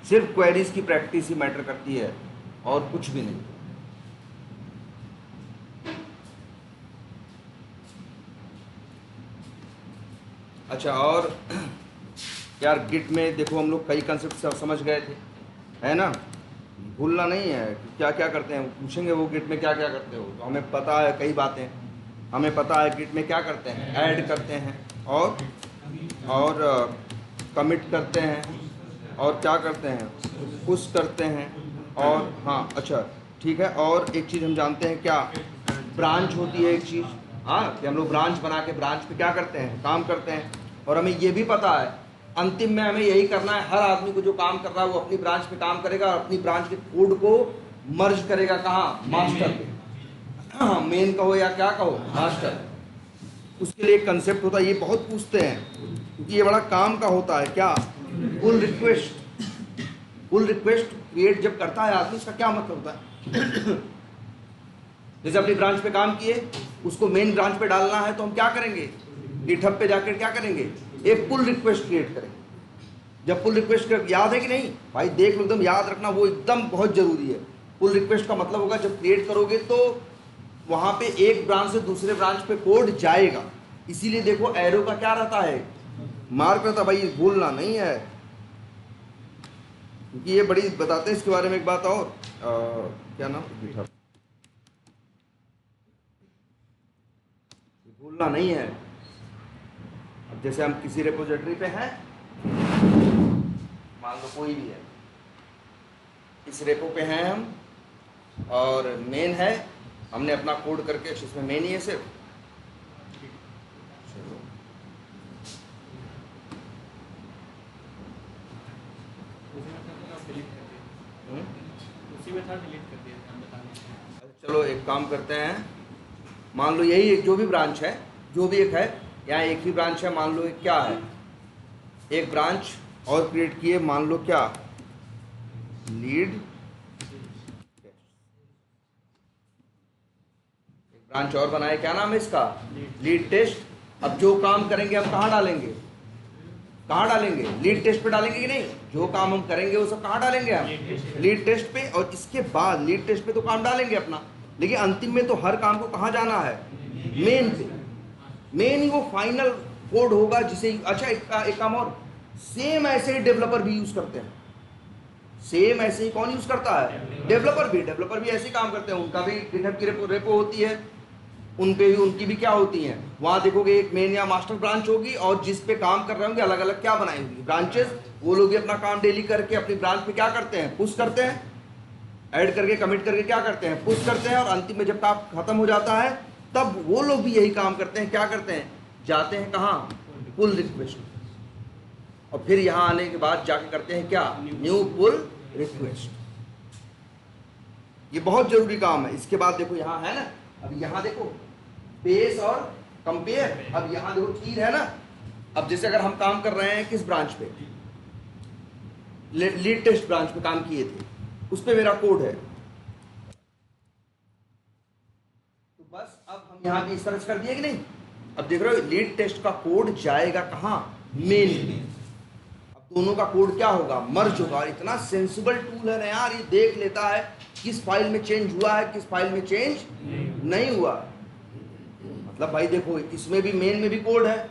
सिर्फ क्वेरीज की प्रैक्टिस ही मैटर करती है और कुछ भी नहीं। अच्छा, और यार गिट में देखो हम लोग कई कंसेप्ट समझ गए थे, है ना। भूलना नहीं है कि क्या क्या करते हैं, पूछेंगे वो गिट में क्या क्या करते हो, तो हमें पता है कई बातें। हमें पता है गिट में क्या करते हैं, ऐड करते हैं और कमिट करते हैं, और क्या करते हैं, पुश करते हैं, और हाँ अच्छा ठीक है, और एक चीज़ हम जानते हैं क्या, ब्रांच होती है एक चीज़, हाँ, कि हम लोग ब्रांच बना के ब्रांच पे क्या करते हैं, काम करते हैं। और हमें ये भी पता है अंतिम में हमें यही करना है, हर आदमी को जो काम कर रहा है वो अपनी ब्रांच पे काम करेगा और अपनी ब्रांच के कोड को मर्ज करेगा कहाँ, मास्टर पे, हाँ, मेन कहो या क्या कहो, मास्टर। उसके लिए एक कंसेप्ट होता है, ये बहुत पूछते हैं क्योंकि ये बड़ा काम का होता है, क्या, pull request. Pull request create जब करता है आदमी, इसका क्या मतलब होता है जैसे अपनी ब्रांच पे काम किए, उसको मेन ब्रांच पे डालना है तो हम क्या करेंगे, गिटहब पे जाकर क्या करेंगे, एक पुल रिक्वेस्ट क्रिएट करेंगे। जब पुल रिक्वेस्ट याद है कि नहीं भाई, देख लो, एकदम याद रखना, वो एकदम बहुत जरूरी है। पुल रिक्वेस्ट का मतलब होगा जब क्रिएट करोगे तो वहां पे एक ब्रांच से दूसरे ब्रांच पे कोड जाएगा, इसीलिए देखो एरो का क्या रहता है, मार्क रहता है, भाई भूलना नहीं है, क्योंकि ये बड़ी बताते हैं इसके बारे में एक बात और क्या नाम, भूलना नहीं है। अब जैसे हम किसी रिपोजिटरी पे हैं, मान लो कोई भी है, इस रेपो पे हैं हम, और मेन है, हमने अपना कोड करके, इसमें मेन ही है सिर्फ, चलो एक काम करते हैं, मान लो यही एक जो भी ब्रांच है, जो भी एक है, यहाँ एक ही ब्रांच है, मान लो एक क्या है, एक ब्रांच और क्रिएट किए, मान लो क्या, लीड, एक ब्रांच और बनाए, क्या नाम है इसका, लीड टेस्ट। अब जो काम करेंगे हम कहाँ डालेंगे, कहाँ डालेंगे, लीड टेस्ट पे डालेंगे कि नहीं, जो काम हम करेंगे वो सब कहाँ डालेंगे हम, लीड टेस्ट पे, और इसके बाद लीड टेस्ट पे तो काम डालेंगे अपना, लेकिन अंतिम में तो हर काम को कहाँ जाना है, मेन पे। मेन ही वो फाइनल कोड होगा जिसे, अच्छा एक काम और, सेम ऐसे ही डेवलपर भी यूज करते हैं, सेम ऐसे ही कौन यूज करता है, डेवलपर भी ऐसे ही काम करते हैं, उनका भी गिटहब की रेपो होती है, उनपे भी, उनकी भी क्या होती हैं, वहां देखोगे एक मेन या मास्टर ब्रांच होगी, और जिस पे काम कर रहे होंगे अलग अलग क्या बनाई होंगी ब्रांचेस, वो लोग भी अपना काम डेली करके अपनी ब्रांच पे क्या करते हैं, पुश करते हैं, ऐड करके कमिट करके क्या करते हैं, पुश करते हैं, और अंतिम में जब काम खत्म हो जाता है तब वो लोग भी यही काम करते हैं, क्या करते हैं, जाते हैं कहाँ, पुल रिक्वेस्ट, और फिर यहाँ आने के बाद जाके करते हैं क्या, न्यू पुल रिक्वेस्ट। ये बहुत जरूरी काम है। इसके बाद देखो यहाँ है ना, अब यहाँ देखो बेस और कंपेयर, अब यहाँ देखो तीर है ना, अब जैसे अगर हम काम कर रहे हैं किस ब्रांच पे, लीड टेस्ट ब्रांच पे काम किए थे, उस पे मेरा कोड है, तो बस अब हम यहाँ भी सर्च कर दिए कि नहीं, अब देख रहे हो लीड टेस्ट का कोड जाएगा कहाँ, मेन में। अब दोनों का कोड क्या होगा, मर्ज होगा। इतना सेंसिबल टूल है ना यार, ये देख लेता है किस फाइल में चेंज हुआ है, किस फाइल में चेंज नहीं हुआ। मतलब भाई देखो, इसमें भी मेन में भी कोड है,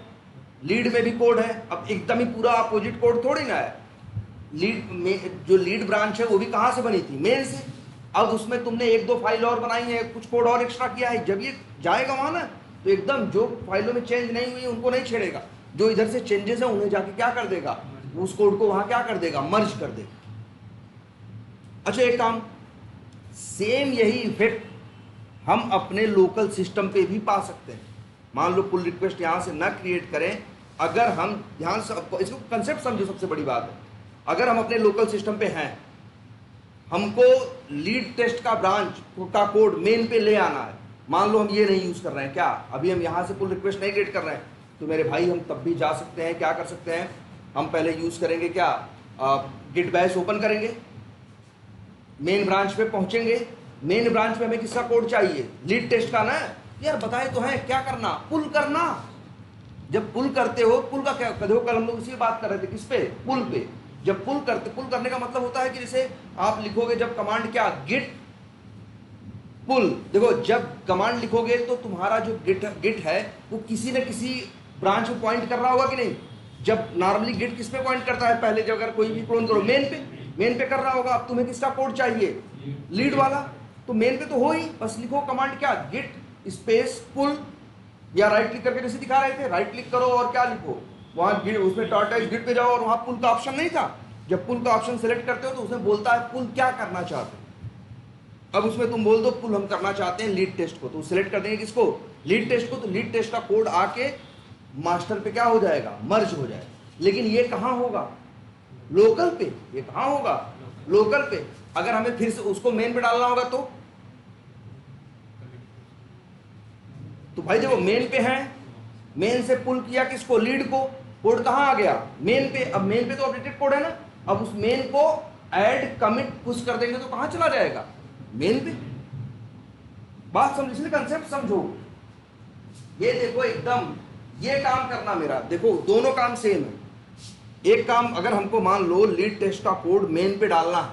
लीड में भी कोड है, अब एकदम ही पूरा अपोजिट कोड थोड़ी ना है। लीड में जो लीड ब्रांच है वो भी कहाँ से बनी थी, मेन से, अब उसमें तुमने एक दो फाइल और बनाई है, कुछ कोड और एक्स्ट्रा किया है, जब ये जाएगा वहां ना, तो एकदम जो फाइलों में चेंज नहीं हुई उनको नहीं छेड़ेगा, जो इधर से चेंजेस है उन्हें जाके क्या कर देगा, उस कोड को वहां क्या कर देगा, मर्ज कर देगा। अच्छा एक काम, सेम यही इफेक्ट हम अपने लोकल सिस्टम पे भी पा सकते हैं। मान लो पुल रिक्वेस्ट यहां से ना क्रिएट करें, अगर हम ध्यान से इसको कंसेप्ट समझो, सबसे बड़ी बात है, अगर हम अपने लोकल सिस्टम पे हैं, हमको लीड टेस्ट का ब्रांच का कोड मेन पे ले आना है, मान लो हम ये नहीं यूज कर रहे हैं, क्या अभी हम यहां से पुल रिक्वेस्ट नहीं क्रिएट कर रहे हैं, तो मेरे भाई हम तब भी जा सकते हैं, क्या कर सकते हैं, हम पहले यूज करेंगे क्या, गिट बैश ओपन करेंगे, मेन ब्रांच पे पहुंचेंगे, मेन ब्रांच में हमें किसका कोड चाहिए, लीड टेस्ट का ना, यार बताए तो है क्या करना, पुल करना। जब पुल करते हो, पुल का क्या, देखो कल हम लोग इसी बात कर रहे थे, किस पे, पुल पे। जब पुल करने का मतलब होता है कि जैसे आप लिखोगे जब कमांड क्या, गिट पुल, देखो जब कमांड लिखोगे तो तुम्हारा जो गिट है वो किसी न किसी ब्रांच में पॉइंट कर रहा होगा कि नहीं। जब नॉर्मली गिट किस पे पॉइंट करता है, पहले जब अगर कोई भी क्लोन करो मेन पे कर रहा होगा। अब तुम्हें किसका कोड चाहिए, लीड वाला, तो मेन पे तो हो ही, बस लिखो कमांड क्या, गिट स्पेस पुल, या राइट क्लिक करके जैसे दिखा रहे थे, राइट क्लिक करो और क्या लिखो वहां उसमें टॉर्टाइज गिट पे जाओ और वहां पुल का ऑप्शन नहीं था। जब पुल का ऑप्शन सेलेक्ट करते हो तो उसमें बोलता है पुल क्या करना चाहते हो। अब उसमें तुम बोल दो पुल हम करना चाहते हैं लीड टेस्ट को, तो सिलेक्ट कर देंगे किसको, लीड टेस्ट को। तो लीड टेस्ट का कोड आके मास्टर पे क्या हो जाएगा, मर्ज हो जाएगा। लेकिन ये कहां होगा, लोकल पे। ये कहां होगा, लोकल पे। अगर हमें फिर से उसको मेन पे डालना होगा तो भाई देखो मेन पे है, मेन से पुल किया किसको, लीड को, कोड कहां आ गया, मेन पे। अब मेन पे तो अपडेटेड कोड है ना, अब उस मेन को ऐड कमिट पुश कर देंगे तो कहां चला जाएगा, मेन पे। बात समझ, इसलिए कंसेप्ट समझो। ये देखो एकदम ये काम करना मेरा, देखो दोनों काम सेम है। एक काम अगर हमको मान लो लीड टेस्ट का कोड मेन पे डालना है,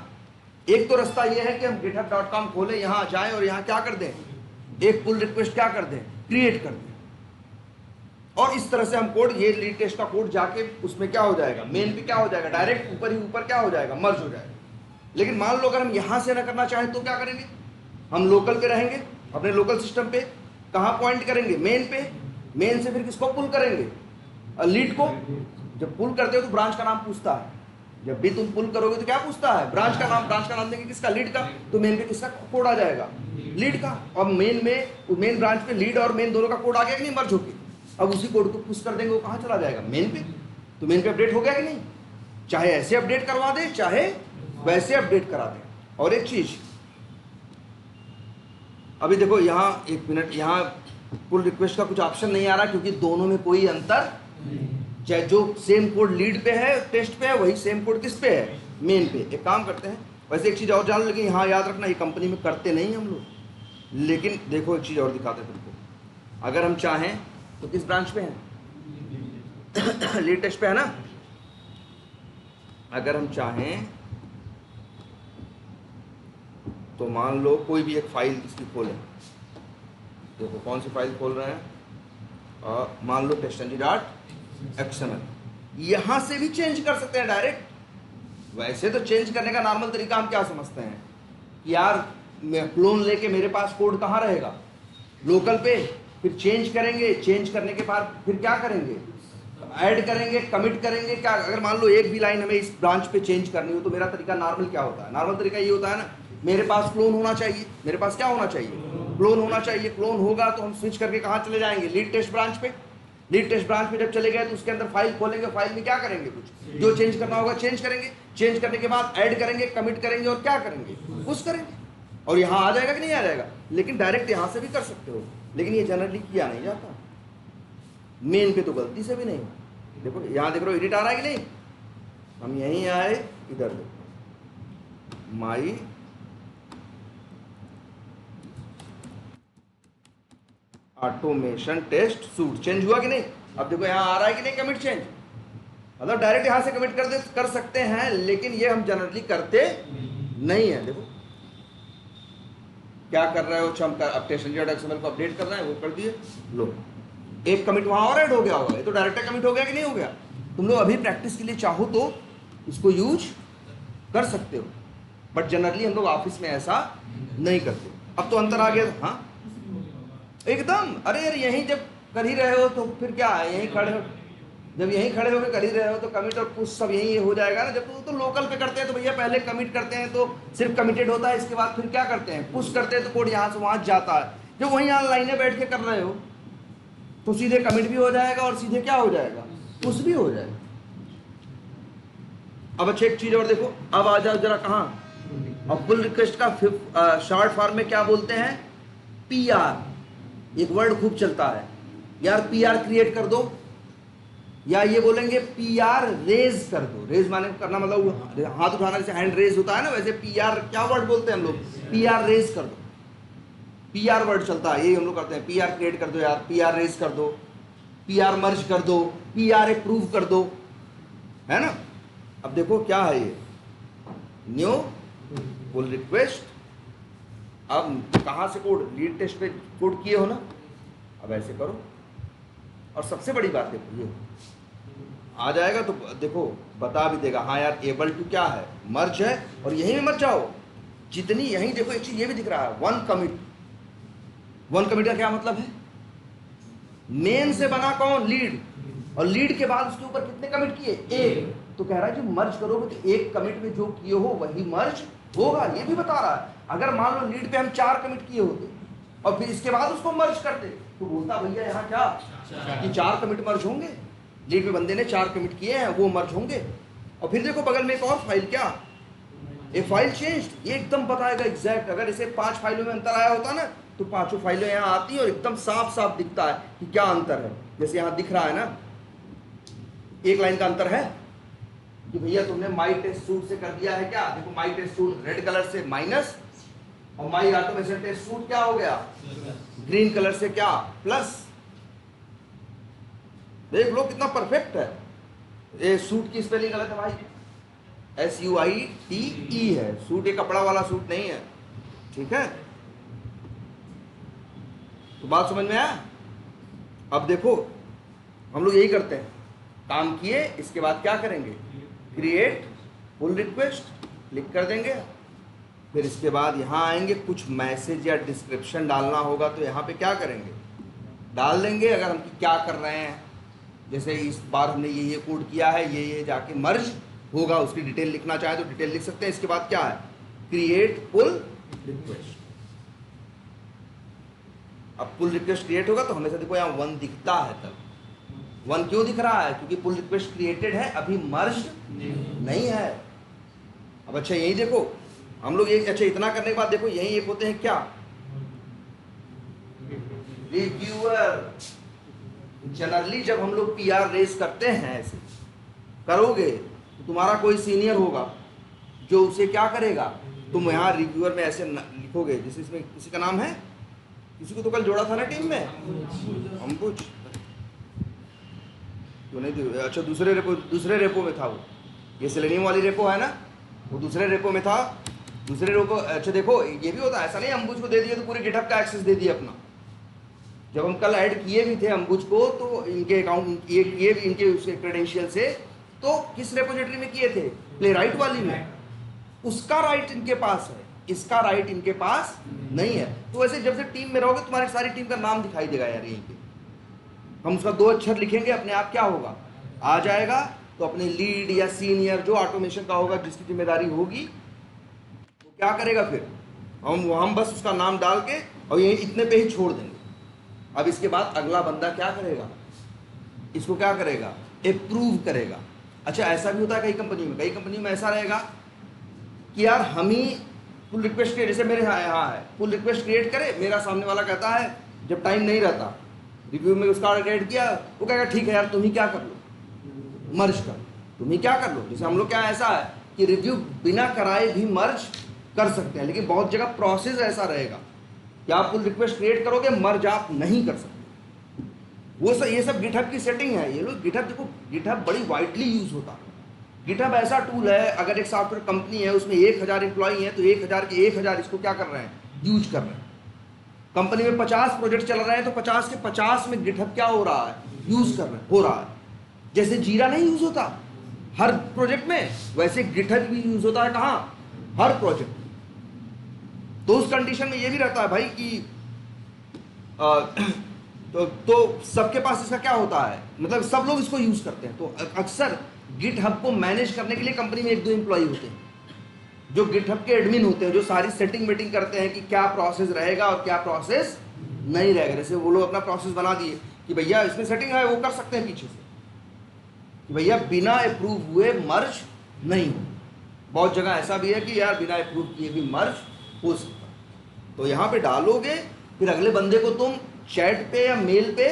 एक तो रास्ता ये है कि हम github.com खोलें, यहां जाएं और यहां क्या कर दें, एक पुल रिक्वेस्ट क्या कर दें, क्रिएट कर दें, और इस तरह से हम कोड, ये लीड टेस्ट का कोड जाके उसमें क्या हो जाएगा, मेन पे क्या हो जाएगा, डायरेक्ट ऊपर ही ऊपर क्या हो जाएगा, मर्ज हो जाएगा। लेकिन मान लो अगर हम यहां से ना करना चाहें तो क्या करेंगे, हम लोकल पे रहेंगे, अपने लोकल सिस्टम पे, कहां पॉइंट करेंगे, मेन पे, मेन से फिर किसको पुल करेंगे, लीड को। जब पुल करते हो तो ब्रांच का नाम पूछता है, जब भी तुम पुल करोगे तो क्या पूछता है, ब्रांच का नाम। ब्रांच का नाम देंगे किसका, लीड का, तो मेन पे किसका कोड आ जाएगा, लीड का। अब मेन ब्रांच पे लीड और मेन दोनों का कोड आ गया कि नहीं, मर्ज होके। अब उसी कोड को पुश कर देंगे, वो कहां चला जाएगा, मेन पे। तो मेन पे अपडेट हो गया कि नहीं, चाहे ऐसे अपडेट करवा दे चाहे वैसे अपडेट करा दे। और एक चीज अभी देखो यहां, एक मिनट, यहां पुल रिक्वेस्ट का कुछ ऑप्शन नहीं आ रहा क्योंकि दोनों में कोई अंतर, चाहे जो सेम कोड लीड पे है, टेस्ट पे है, वही सेम कोड किस पे है, मेन पे। एक काम करते हैं, वैसे एक चीज और जान लो, लेकिन यहाँ याद रखना, ये कंपनी में करते नहीं हम लोग। लेकिन देखो एक चीज और दिखाते हैं तुमको, अगर हम चाहें तो किस ब्रांच पे है, लीड टेस्ट पे है ना। अगर हम चाहें तो मान लो कोई भी एक फाइल इसकी खोलें, देखो कौन सी फाइल खोल रहे हैं, मान लो testng.xml, यहां से भी चेंज कर सकते हैं डायरेक्ट। वैसे तो चेंज करने का नॉर्मल तरीका हम क्या समझते हैं कि यार मैं क्लोन लेके मेरे पास कोड कहाँ रहेगा, लोकल पे, फिर चेंज करेंगे, चेंज करने के बाद फिर क्या करेंगे, ऐड करेंगे, कमिट करेंगे। क्या अगर मान लो एक भी लाइन हमें इस ब्रांच पे चेंज करनी हो तो मेरा तरीका नॉर्मल क्या होता है, नॉर्मल तरीका ये होता है ना, मेरे पास क्लोन होना चाहिए, मेरे पास क्या होना चाहिए, क्लोन होना चाहिए। क्लोन होगा तो हम स्विच करके कहाँ चले जाएंगे, लीड टेस्ट ब्रांच पे। लीड टेस्ट ब्रांच पे जब चले गए तो उसके अंदर फाइल खोलेंगे, फाइल में क्या करेंगे, कुछ जो चेंज करना होगा चेंज करेंगे, चेंज करने के बाद ऐड करेंगे, कमिट करेंगे और क्या करेंगे, पुश करेंगे, और यहाँ आ जाएगा कि नहीं आ जाएगा। लेकिन डायरेक्ट यहाँ से भी कर सकते हो, लेकिन ये जनरली किया नहीं जाता, मेन पे तो गलती से भी नहीं। देखो यहाँ देख रहे हो एडिट आ रहा है कि नहीं, हम यहीं आए, इधर देखो माई ऑटोमेशन टेस्ट सूट, चेंज हुआ कि नहीं। अब देखो यहाँ आ रहा है कि नहीं कमिट चेंज, मतलब डायरेक्ट यहाँ से कमिट कर सकते हैं, लेकिन ये हम जनरली करते नहीं है। देखो क्या कर रहे हो, हम अब testng.xml को अपडेट कर रहे हैं, वो कर दिए, लो एक कमिट वहां और ऐड हो गया होगा, ये तो डायरेक्ट कमिट हो गया कि नहीं हो गया। तुम लोग अभी प्रैक्टिस के लिए चाहो तो इसको यूज कर सकते हो, बट जनरली हम लोग ऑफिस में ऐसा नहीं करते। अब तो अंतर आ गया, हाँ एकदम। अरे यार यहीं जब कर ही रहे हो तो फिर क्या है, यहीं खड़े हो, जब यहीं खड़े होकर कर ही रहे हो तो कमिट और पुश सब यहीं हो जाएगा ना। जब तो लोकल पे करते हैं तो भैया पहले कमिट करते हैं तो सिर्फ कमिटेड होता है, इसके बाद फिर क्या करते हैं, पुश करते हैं तो कोड यहाँ से वहाँ जाता है। जब वहीं ऑनलाइन में बैठ के कर रहे हो तो सीधे कमिट भी हो जाएगा और सीधे क्या हो जाएगा, पुश भी हो जाएगा। अब अच्छा एक चीज और देखो, अब आ जाओ जरा कहाँ, अब पुल रिक्वेस्ट का शॉर्ट फॉर्म में क्या बोलते हैं, PR। एक वर्ड खूब चलता है यार, PR क्रिएट कर दो, या ये बोलेंगे PR रेज कर दो। रेज माने करना मतलब हाथ उठाना, जैसे हैंड रेज होता है ना, वैसे PR क्या वर्ड बोलते हैं हम लोग, PR रेज कर दो। PR वर्ड चलता है, यही हम लोग करते हैं, PR क्रिएट कर दो यार, PR रेज कर दो, PR मर्ज कर दो, PR अप्रूव कर दो, है ना। अब देखो क्या है ये, न्यू पुल रिक्वेस्ट। अब कहाँ से कोड, लीड टेस्ट पे कोड किए हो ना, अब ऐसे करो। और सबसे बड़ी बात देखो, ये आ जाएगा तो देखो बता भी देगा, हाँ यार एबल टू क्या है, मर्ज है, और यहीं में मत जाओ जितनी, यहीं देखो एक चीज ये भी दिख रहा है, वन कमिट। वन कमिट का क्या मतलब है, मेन से बना कौन, लीड, और लीड के बाद उसके ऊपर कितने कमिट किए, एक। तो कह रहा है जो मर्ज करोगे तो एक कमिट में जो किए हो वही मर्ज होगा, ये भी बता रहा है। अगर मान लो लीड पे हम 4 कमिट किए होते और फिर इसके बाद उसको मर्ज करते, तो बोलता भैया यहाँ क्या कि 4 कमिट मर्ज होंगे, लीड में बंदे ने 4 कमिट किए हैं वो मर्ज होंगे। और फिर देखो बगल में एक और फाइल, क्या, ए फाइल चेंज्ड, ये एकदम बताएगा एग्जैक्ट। अगर इसे 5 फाइलों में अंतर आया होता ना, तो 5 फाइलें यहाँ आती हैं और एकदम साफ साफ दिखता है कि क्या अंतर है। जैसे यहाँ दिख रहा है ना, एक लाइन का अंतर है कि भैया तुमने माई टेस्ट सूट से कर दिया है क्या, देखो माई टेस्ट सूट रेड कलर से माइनस, और माई ऑटोमेशन टेस्ट सूट क्या हो गया, ग्रीन कलर से क्या, प्लस। देख लो कितना परफेक्ट है। ये सूट की स्पेलिंग गलत है भाई, SUITE है, सूट एक कपड़ा वाला सूट नहीं है, ठीक है। तो बात समझ में आया। अब देखो हम लोग यही करते हैं, काम किए इसके बाद क्या करेंगे, क्रिएट पुल रिक्वेस्ट क्लिक कर देंगे। फिर इसके बाद यहाँ आएंगे, कुछ मैसेज या डिस्क्रिप्शन डालना होगा तो यहाँ पे क्या करेंगे, डाल देंगे। अगर हम क्या कर रहे हैं, जैसे इस बार हमने ये कोड किया है, ये जाके मर्ज होगा, उसकी डिटेल लिखना चाहे तो डिटेल लिख सकते हैं। इसके बाद क्या है, क्रिएट पुल रिक्वेस्ट। अब पुल रिक्वेस्ट क्रिएट होगा तो हमेशा देखो यहाँ 1 दिखता है। तब 1 क्यों दिख रहा है, क्योंकि पुल रिक्वेस्ट क्रिएटेड है, अभी मर्ज नहीं है। अब अच्छा यही देखो हम लोग, ये अच्छा इतना करने के बाद देखो यही एक होते हैं क्या, रिव्यूअर। जनरली जब हम लोग PR रेस करते हैं, ऐसे करोगे तो तुम्हारा कोई सीनियर होगा जो उसे क्या करेगा, तुम यहाँ रिव्यूअर में ऐसे लिखोगे, जैसे इसमें किसी का नाम है, किसी को तो कल जोड़ा था ना टीम में, अंबुज, क्यों नहीं, अच्छा दूसरे रेपो में था वो, ये सेलेनियम वाली रेपो है ना, वो दूसरे रेपो में था, दूसरे रेपो। अच्छा देखो ये भी होता है, ऐसा नहीं अंबुज को दे दिया तो पूरे गिटहब का एक्सेस दे दिया अपना। जब हम कल ऐड किए भी थे अंबुज को, तो इनके अकाउंट ये भी इनके उसके क्रेडेंशियल से, तो किस रेपोजिटरी में किए थे, प्लेराइट वाली में, उसका राइट इनके पास है, इसका राइट इनके पास नहीं है। तो वैसे जब से टीम में रहोगे तुम्हारी सारी टीम का नाम दिखाई देगा यार, यहीं पे हम उसका 2 अक्षर लिखेंगे, अपने आप क्या होगा, आ जाएगा। तो अपने लीड या सीनियर जो ऑटोमेशन का होगा, जिसकी जिम्मेदारी होगी, वो क्या करेगा, फिर हम बस उसका नाम डाल के और ये इतने पे ही छोड़ देंगे। अब इसके बाद अगला बंदा क्या करेगा, इसको क्या करेगा, अप्रूव करेगा। अच्छा ऐसा भी होता है कई कंपनी में ऐसा रहेगा कि यार हम ही पुल रिक्वेस्ट क्रिएट, जैसे मेरे यहाँ है, पुल रिक्वेस्ट क्रिएट करे, मेरा सामने वाला कहता है जब टाइम नहीं रहता, रिव्यू में उसका क्रिएट किया, वो कहेगा ठीक है यार तुम ही क्या कर लो, मर्ज कर, तुम ही क्या कर लो। जैसे हम लोग क्या ऐसा है कि रिव्यू बिना कराए भी मर्ज कर सकते हैं, लेकिन बहुत जगह प्रोसेस ऐसा रहेगा कि आप पुल रिक्वेस्ट क्रिएट करोगे, मर्ज आप नहीं कर सकते। ये सब गिटहब की सेटिंग है। ये लोग गिटहब, देखो गिटहब बड़ी वाइडली यूज होता है। गिटहब ऐसा टूल है, अगर एक सॉफ्टवेयर कंपनी है उसमें 1000 एम्प्लॉई हैं, तो 1000 के 1000 इसको क्या कर रहे हैं, यूज कर रहे हैं। कंपनी में 50 प्रोजेक्ट चल रहे हैं, तो 50 के 50 में गिटहब क्या हो रहा है, यूज कर रहे हैं, हो रहा है। जैसे जीरा नहीं यूज होता हर प्रोजेक्ट में, वैसे गिटहब भी यूज होता है, कहाँ, हर प्रोजेक्ट। तो उस कंडीशन में ये भी रहता है भाई कि तो सबके पास इसका क्या होता है, मतलब सब लोग इसको यूज करते हैं। तो अक्सर गिटहब को मैनेज करने के लिए कंपनी में 1-2 एम्प्लॉई होते हैं जो गिटहब के एडमिन होते हैं, जो सारी सेटिंग मीटिंग करते हैं कि क्या प्रोसेस रहेगा और क्या प्रोसेस नहीं रहेगा। जैसे वो लोग अपना प्रोसेस बना दिए कि भैया इसमें सेटिंग है, वो कर सकते हैं पीछे से कि भैया बिना अप्रूव हुए मर्ज नहीं हो। बहुत जगह ऐसा भी है कि यार बिना अप्रूव किए भी मर्ज हो सकता। तो यहाँ पे डालोगे, फिर अगले बंदे को तुम चैट पे या मेल पे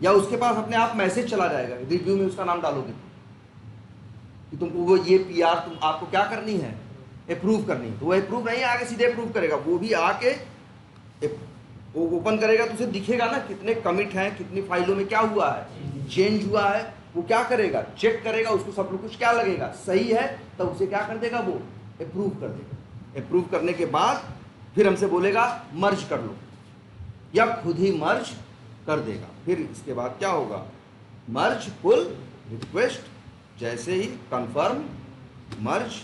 या उसके पास अपने आप मैसेज चला जाएगा, रिव्यू में उसका नाम डालोगे कि तुमको वो ये PR तुम आपको क्या करनी है, अप्रूव करनी है। तो वो अप्रूव नहीं आगे सीधे अप्रूव करेगा, वो भी आके वो ओपन करेगा तो उसे दिखेगा ना कितने कमिट हैं, कितनी फाइलों में क्या हुआ है, चेंज हुआ है, वो क्या करेगा, चेक करेगा, उसको सब कुछ क्या लगेगा, सही है, तो उसे क्या कर देगा, वो अप्रूव कर देगा। अप्रूव करने के बाद फिर हमसे बोलेगा मर्ज कर लो, या खुद ही मर्ज कर देगा। फिर इसके बाद क्या होगा, मर्ज पुल रिक्वेस्ट, जैसे ही कंफर्म मर्ज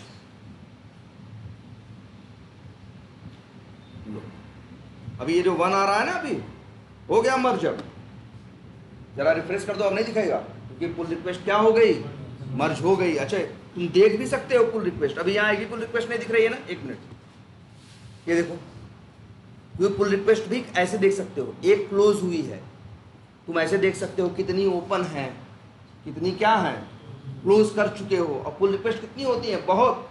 लो। अभी ये जो 1 आ रहा है ना, अभी हो गया मर्ज। अब जरा रिफ्रेश कर दो, अब नहीं दिखाएगा क्योंकि पुल रिक्वेस्ट क्या हो गई, मर्ज हो गई। अच्छा तुम देख भी सकते हो पुल रिक्वेस्ट, अभी यहाँ आएगी, पुल रिक्वेस्ट नहीं दिख रही है ना, एक मिनट, ये देखो, ये पुल रिक्वेस्ट भी ऐसे देख सकते हो, एक क्लोज हुई है, तुम ऐसे देख सकते हो कितनी ओपन है, कितनी क्या है, क्लोज कर चुके हो। अब पुल रिक्वेस्ट कितनी होती है, बहुत।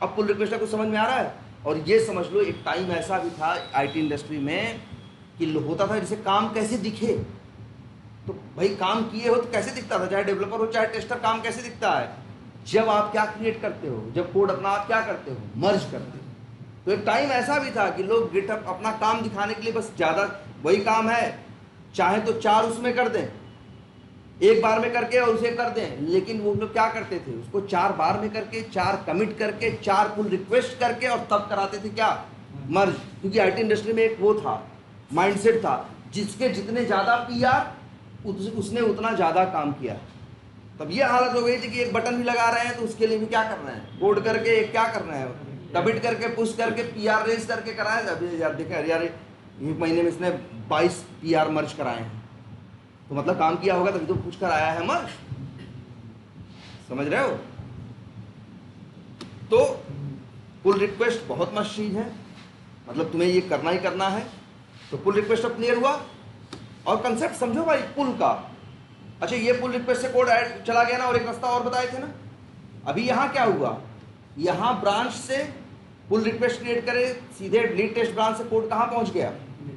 अब पुल रिक्वेस्ट कुछ समझ में आ रहा है। और ये समझ लो एक टाइम ऐसा भी था आईटी इंडस्ट्री में कि होता था जैसे काम कैसे दिखे, तो भाई काम किए हो तो कैसे दिखता था, चाहे डेवलपर हो चाहे टेस्टर, काम कैसे दिखता है, जब आप क्या क्रिएट करते हो, जब कोड अपना आप क्या करते हो, मर्ज करते हो। तो एक टाइम ऐसा भी था कि लोग गिटहब अपना काम दिखाने के लिए बस ज़्यादा वही काम है, चाहे तो 4 उसमें कर दें, एक बार में करके और उसे कर दें, लेकिन वो लोग क्या करते थे, उसको 4 बार में करके, 4 कमिट करके, 4 पुल रिक्वेस्ट करके और तब कराते थे क्या, मर्ज। क्योंकि आईटी इंडस्ट्री में एक वो था, माइंडसेट था, जिसके जितने ज़्यादा पीआर उसने उतना ज़्यादा काम किया। तब ये हालत हो गई थी कि एक बटन भी लगा रहे हैं तो उसके लिए भी क्या करना है, कोड करके एक क्या करना है, कमिट करके, पुश करके, पीआर रेज करके कराए। अभी यार देखें, अरे यार 1 महीने में इसने 22 पीआर मर्ज कराए हैं, तो मतलब काम किया होगा तभी तो कुछ कराया है मर्ज, समझ रहे हो। तो पुल रिक्वेस्ट बहुत मस्त चीज है, मतलब तुम्हें ये करना ही करना है। तो पुल रिक्वेस्ट अब क्लियर हुआ, और कंसेप्ट समझो भाई पुल का। अच्छा ये पुल रिक्वेस्ट से कोड ऐड चला गया ना, और एक रास्ता और बताए थे ना। अभी यहाँ क्या हुआ, यहाँ ब्रांच से पुल रिक्वेस्ट क्रिएट करे, सीधे लीड टेस्ट ब्रांच से कोड कहाँ पहुँच गया,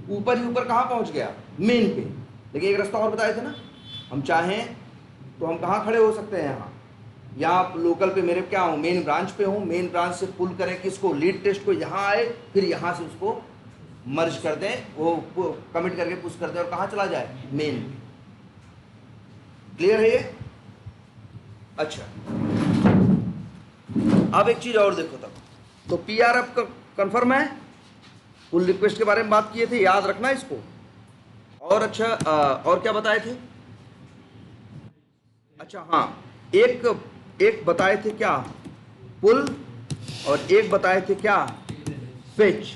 ऊपर ही ऊपर कहाँ पहुँच गया, मेन पे। लेकिन एक रास्ता और बताए थे ना, हम चाहें तो हम कहाँ खड़े हो सकते हैं, यहाँ आप लोकल पे मेरे क्या हो, मेन ब्रांच पे हो, मेन ब्रांच से पुल करें किसको, लीड टेस्ट को, यहाँ आए, फिर यहाँ से उसको मर्ज कर दें, वो कमिट करके पुश कर दें और कहाँ चला जाए, मेन। क्लियर है ये। अच्छा अब एक चीज और देखो, तब तो पीआर अब कंफर्म है, पुल रिक्वेस्ट के बारे में बात किए थे, याद रखना इसको। और अच्छा और क्या बताए थे, अच्छा हाँ, एक बताए थे क्या, पुल, और एक बताए थे क्या, फेच।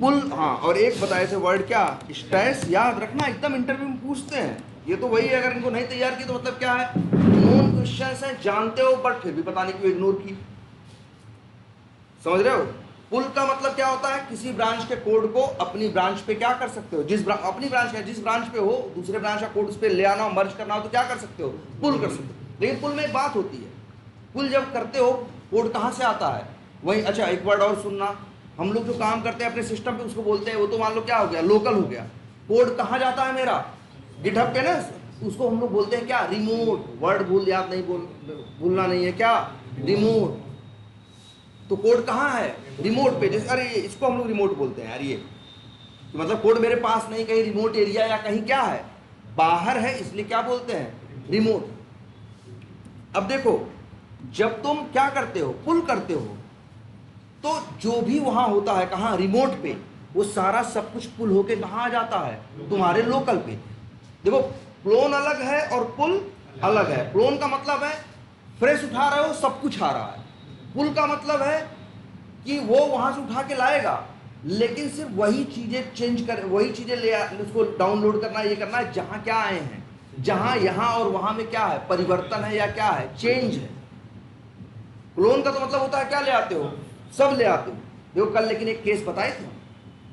पुल हाँ, और एक बताए थे वर्ड क्या, स्टैश। याद रखना, एकदम इंटरव्यू में पूछते हैं ये, तो वही है, अगर इनको नहीं तैयार की तो मतलब क्या है, नोन क्वेश्चंस हैं, जानते हो बट फिर भी पता नहीं क्यों इग्नोर की, समझ रहे हो। पुल का मतलब क्या होता है, किसी ब्रांच के कोड को अपनी ब्रांच पे क्या कर सकते हो, अपनी ब्रांच है, जिस ब्रांच पे हो, दूसरे ब्रांच का कोड उस पर ले आना हो, मर्ज करना हो तो क्या कर सकते हो, पुल कर सकते हो। लेकिन पुल में एक बात होती है, पुल जब करते हो कोड कहाँ से आता है, वही। अच्छा एक वर्ड और सुनना, हम लोग जो काम करते हैं अपने सिस्टम पे उसको बोलते हैं, वो तो मान लो क्या हो गया, लोकल हो गया। कोड कहाँ जाता है मेरा, गिटहब पे ना, उसको हम लोग बोलते हैं क्या, रिमोट। वर्ड भूल याद नहीं, भूलना नहीं है, क्या, रिमोट। तो कोड कहाँ है, रिमोट पे। जैसे अरे इसको हम लोग रिमोट बोलते हैं यार, ये तो मतलब कोड मेरे पास नहीं, कहीं रिमोट एरिया या कहीं क्या है, बाहर है, इसलिए क्या बोलते हैं, रिमोट। अब देखो, जब तुम क्या करते हो, पुल करते हो, तो जो भी वहां होता है कहाँ, रिमोट पे, वो सारा सब कुछ पुल होके कहाँ आ जाता है, तुम्हारे लोकल पे। देखो क्लोन अलग है और पुल अलग है। क्लोन का मतलब है फ्रेश उठा रहे हो, सब कुछ आ रहा है। पुल का मतलब है कि वो वहां से उठा के लाएगा, लेकिन सिर्फ वही चीजें चेंज कर, वही चीजें ले उसको डाउनलोड करना, ये करना है जहां क्या आए हैं, जहां यहां और वहां में क्या है, परिवर्तन है या क्या है, चेंज है। क्लोन का तो मतलब होता है क्या ले आते हो, सब ले आते हो। देखो कल लेकिन एक केस बताए थे,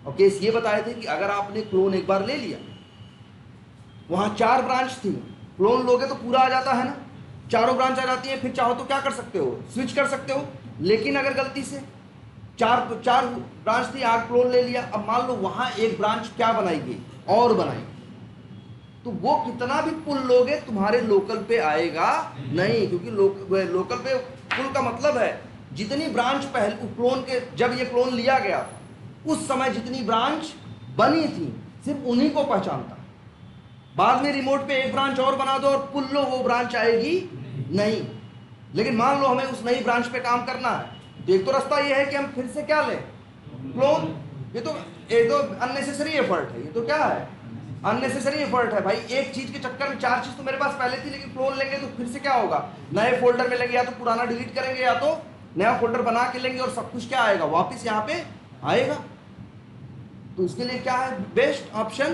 और केस ये बताए थे कि अगर आपने क्लोन एक बार ले लिया, वहां 4 ब्रांच थी, क्लोन लोगे तो पूरा आ जाता है ना, चारों ब्रांच आ जाती है, फिर चाहो तो क्या कर सकते हो, स्विच कर सकते हो। लेकिन अगर गलती से चार ब्रांच थी, 8 क्लोन ले लिया, अब मान लो वहां एक ब्रांच क्या बनाएगी, और बनाएगी, तो वो कितना भी पुल लोगे तुम्हारे लोकल पे आएगा नहीं, क्योंकि लोकल पे पुल का मतलब है जितनी ब्रांच पहले क्लोन के, जब ये क्लोन लिया गया था उस समय जितनी ब्रांच बनी थी, सिर्फ उन्हीं को पहचानता। बाद में रिमोट पे एक ब्रांच और बना दो और पुल लो, वो ब्रांच आएगी नहीं। लेकिन मान लो हमें उस नई ब्रांच पे काम करना है, तो एक तो रास्ता ये है कि हम फिर से क्या लें, क्लोन। ये तो अननेसेसरी एफर्ट है, ये तो क्या है, अननेसेसरी एफर्ट है भाई। एक चीज के चक्कर में चार चीज तो मेरे पास पहले थी, लेकिन क्लोन लेंगे तो फिर से क्या होगा, नए फोल्डर में लेंगे, या तो पुराना डिलीट करेंगे या तो नया फोल्डर बना के लेंगे, और सब कुछ क्या आएगा, वापस यहाँ पे आएगा। तो उसके लिए क्या है बेस्ट ऑप्शन,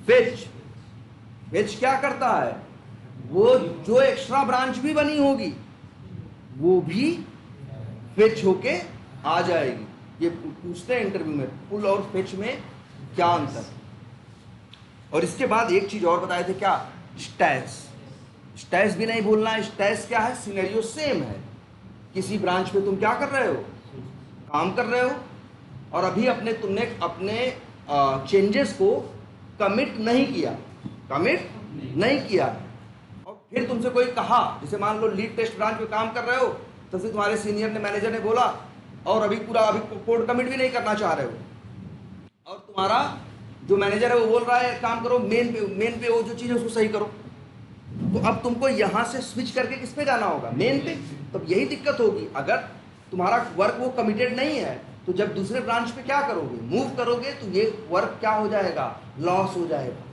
फेच। फेच क्या करता है, वो जो एक्स्ट्रा ब्रांच भी बनी होगी वो भी फेच होके आ जाएगी। ये पूछते हैं इंटरव्यू में, पुल और फेच में क्या अंतर। और इसके बाद एक चीज और बताए थे, क्या, स्टैश। स्टैश भी नहीं भूलना है। स्टैश क्या है, सिनेरियो सेम है। किसी ब्रांच पे तुम क्या कर रहे हो, काम कर रहे हो, और अभी तुमने अपने चेंजेस को कमिट नहीं किया, कमिट नहीं किया, और फिर तुमसे कोई कहा, जैसे मान लो लीड टेस्ट ब्रांच पे काम कर रहे हो, तो फिर तुम्हारे सीनियर ने, मैनेजर ने बोला, और अभी कोड कमिट भी नहीं करना चाह रहे हो, और तुम्हारा जो मैनेजर है वो बोल रहा है काम करो, मेन पे वो जो चीज़ है उसको सही करो। तो अब तुमको यहाँ से स्विच करके किस पे जाना होगा, मेन पे। तब यही दिक्कत होगी, अगर तुम्हारा वर्क वो कमिटेड नहीं है, तो जब दूसरे ब्रांच पे क्या करोगे, मूव करोगे, तो ये वर्क क्या हो जाएगा, लॉस हो जाएगा,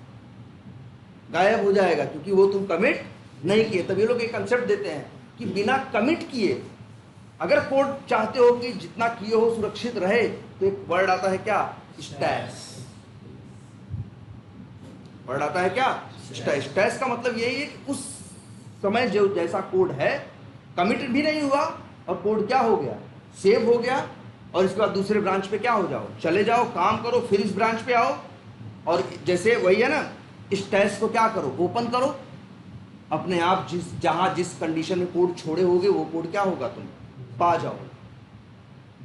गायब हो जाएगा, क्योंकि वो तुम कमिट नहीं किए। तब ये लोग एक कंसेप्ट देते हैं कि बिना कमिट किए अगर कोड चाहते हो कि जितना किए हो सुरक्षित रहे, तो एक वर्ड आता है क्या, स्टैश। वर्ड आता है क्या, स्टैश। स्टैश का मतलब यही है कि उस समय जो जैसा कोड है, कमिटेड भी नहीं हुआ, और कोड क्या हो गया, सेव हो गया, और इसके बाद दूसरे ब्रांच पे क्या हो जाओ, चले जाओ, काम करो, फिर इस ब्रांच पे आओ, और जैसे वही है ना, स्टैश को क्या करो, ओपन करो, अपने आप जिस कंडीशन में कोड छोड़े होगे वो कोड क्या होगा, तुम पा जाओ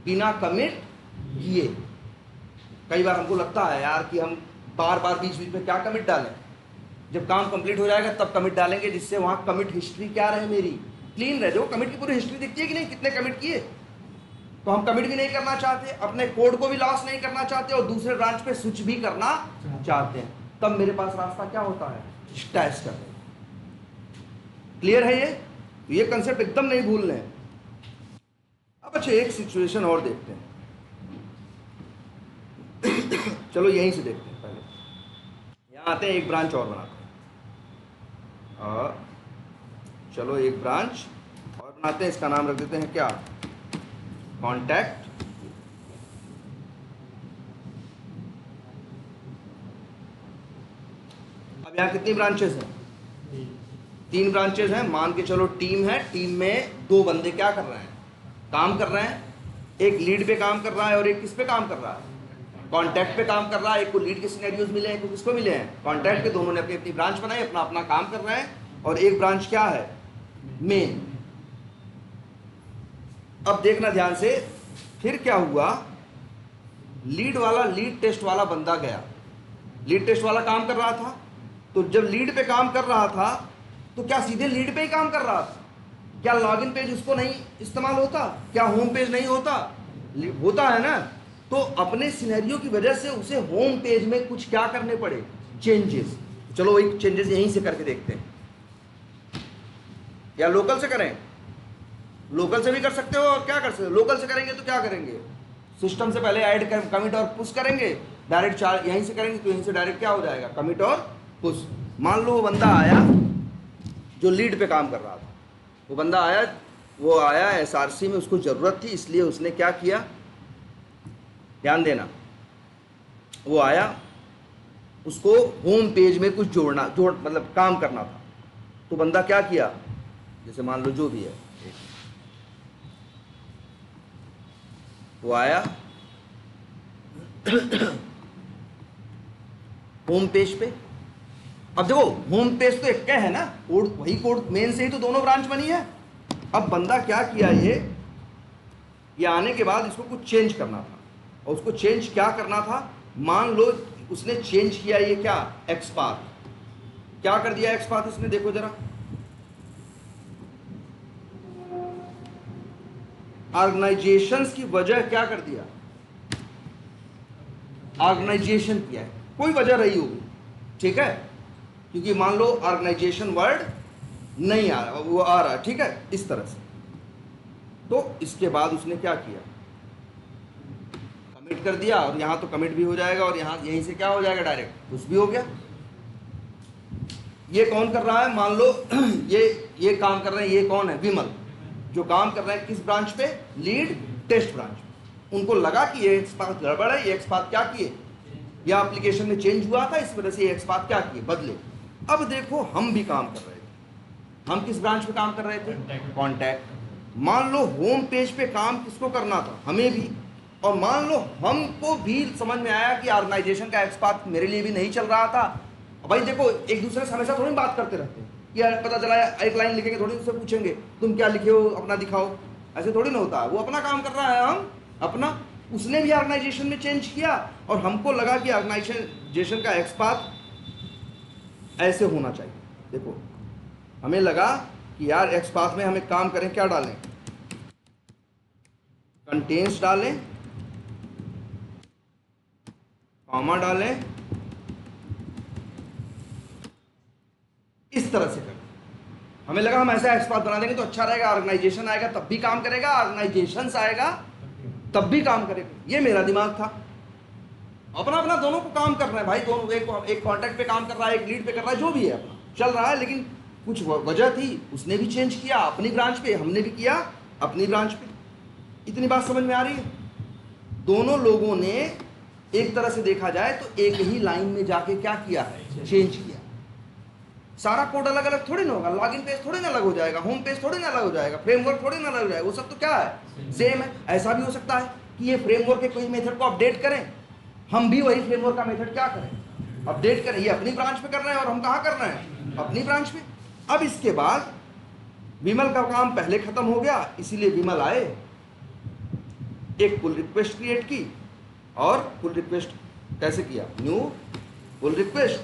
बिना कमिट किए। कई बार हमको लगता है यार कि हम बार बार बीच बीच में क्या कमिट डालें, जब काम कंप्लीट हो जाएगा तब कमिट डालेंगे, जिससे वहाँ कमिट हिस्ट्री क्या रहे, मेरी क्लीन रहे। जो कमिट की पूरी हिस्ट्री दिखती है कि नहीं, कितने कमिट किए। तो हम कमिट भी नहीं करना चाहते, अपने कोड को भी लॉस नहीं करना चाहते, और दूसरे ब्रांच पे स्विच भी करना चाहते हैं। तब मेरे पास रास्ता क्या होता है, स्टैश करने। क्लियर है ये कंसेप्ट एकदम नहीं भूलने हैं। अब अच्छा एक सिचुएशन और देखते हैं। चलो यहीं से देखते हैं, पहले यहाँ आते हैं, एक ब्रांच और बनाते हैं, और चलो एक ब्रांच और बनाते हैं, इसका नाम रख देते हैं क्या, कॉन्टैक्ट। अब यहाँ कितनी ब्रांचेस हैं, 3 ब्रांचेस हैं। मान के चलो टीम है, टीम में 2 बंदे क्या कर रहे हैं, काम कर रहे हैं। एक लीड पे काम कर रहा है और एक किस पे काम कर रहा है, कॉन्टैक्ट पे काम कर रहा है। एक को लीड के सिनेरियोज मिले हैं, एक को किसको मिले हैं, कॉन्टैक्ट के। दोनों ने अपनी अपनी ब्रांच बनाई, अपना अपना काम कर रहे हैं, और एक ब्रांच क्या है, मेन। अब देखना ध्यान से, फिर क्या हुआ, लीड टेस्ट वाला बंदा गया, लीड टेस्ट वाला काम कर रहा था। तो जब लीड पे काम कर रहा था, तो क्या सीधे लीड पे ही काम कर रहा था, क्या लॉगिन पेज उसको नहीं इस्तेमाल होता, क्या होम पेज नहीं होता, होता है ना। तो अपने सिनेरियो की वजह से उसे होम पेज में कुछ क्या करने पड़े, चेंजेस। चलो वही चेंजेस यहीं से करके देखते हैं, या लोकल से करें, लोकल से भी कर सकते हो। और क्या कर सकते हो, लोकल से करेंगे तो क्या करेंगे, सिस्टम से पहले ऐड कमिट और पुश करेंगे, डायरेक्ट यहीं से करेंगे, तो यहीं से डायरेक्ट क्या हो जाएगा, कमिट और पुश। मान लो वो बंदा आया जो लीड पे काम कर रहा था, वो बंदा आया, वो आया एसआरसी में, उसको ज़रूरत थी, इसलिए उसने क्या किया, ध्यान देना, वो आया, उसको होम पेज में कुछ मतलब काम करना था। तो बंदा क्या किया, जैसे मान लो जो भी है, वो आया होम पेज पे। अब देखो होम पेज तो एक है ना, कोड वही कोड, मेन से ही तो दोनों ब्रांच बनी है। अब बंदा क्या किया, ये आने के बाद इसको कुछ चेंज करना था, और उसको चेंज क्या करना था, मान लो उसने चेंज किया ये क्या, एक्सपाथ। क्या कर दिया एक्सपाथ इसने, देखो जरा, ऑर्गेनाइजेशंस की वजह क्या कर दिया, ऑर्गेनाइजेशन किया है, कोई वजह रही होगी, ठीक है। क्योंकि मान लो ऑर्गेनाइजेशन वर्ड नहीं आ रहा, वो आ रहा है, ठीक है, इस तरह से। तो इसके बाद उसने क्या किया, कमिट कर दिया, और यहाँ तो कमिट भी हो जाएगा और यहाँ यहीं से क्या हो जाएगा, डायरेक्ट पुश भी हो गया। ये कौन कर रहा है, मान लो ये काम कर रहे हैं, ये कौन है, विमल, जो काम कर रहे हैं किस ब्रांच पे, लीड टेस्ट ब्रांच। उनको लगा कि ये एक्सपाथ गड़बड़ है, ये एक्सपाथ क्या किए, या एप्लीकेशन में चेंज हुआ था, इस वजह से ये एक्सपाथ क्या किए, बदले। अब देखो हम भी काम कर रहे थे, हम किस ब्रांच पे काम कर रहे थे, कॉन्टैक्ट। मान लो होम पेज पे काम किसको करना था, हमें भी, और मान लो हमको भी समझ में आया कि ऑर्गेनाइजेशन का एक्सपाथ मेरे लिए भी नहीं चल रहा था। भाई देखो, एक दूसरे से हमेशा थोड़ी बात करते रहते हैं, यार पता चला एक लाइन लिखेंगे, थोड़ी उससे पूछेंगे तुम क्या लिखे हो, अपना दिखाओ, ऐसे थोड़ी ना होता है। वो अपना काम कर रहा है, हम अपना। उसने भी ऑर्गेनाइजेशन में चेंज किया, और हमको लगा कि ऑर्गेनाइजेशन का एक्सपाथ ऐसे होना चाहिए। देखो, हमें लगा कि यार एक्सपाथ में हमें काम करें, क्या डालें, कंटेंट्स डालें, कॉमा डालें, इस तरह से करें। हमें लगा हम ऐसा एक्सपाथ बना देंगे तो अच्छा रहेगा, ऑर्गेनाइजेशन आएगा तब भी काम करेगा, ऑर्गेनाइजेशन आएगा तब भी काम करेगा। ये मेरा दिमाग था। अपना अपना दोनों को काम कर रहे हैं भाई, दोनों, एक कॉन्टैक्ट पे काम कर रहा है, एक लीड पे कर रहा है, जो भी है अपना चल रहा है। लेकिन कुछ वजह थी, उसने भी चेंज किया अपनी ब्रांच पे, हमने भी किया अपनी ब्रांच पे। इतनी बात समझ में आ रही है। दोनों लोगों ने एक तरह से देखा जाए तो एक ही लाइन में जाके क्या किया है, चेंज किया। सारा कोड अलग अलग थोड़ी ना होगा, लॉगिन पेज थोड़ी ना अलग हो जाएगा, होम पेज थोड़ी ना अलग हो जाएगा, फ्रेमवर्क थोड़ी ना अलग हो जाएगा, वो सब तो क्या है, सेम है। ऐसा भी हो सकता है कि ये फ्रेमवर्क के कोई मेथड को अपडेट करें, हम भी वही फ्रेमवर्क का मेथड क्या करें, अपडेट करें। ये अपनी ब्रांच पे कर रहे हैं और हम कहाँ कर रहे हैं, अपनी ब्रांच पे। अब इसके बाद विमल का काम पहले खत्म हो गया, इसीलिए विमल आए, एक पुल रिक्वेस्ट क्रिएट की, और पुल रिक्वेस्ट कैसे किया, न्यू पुल रिक्वेस्ट।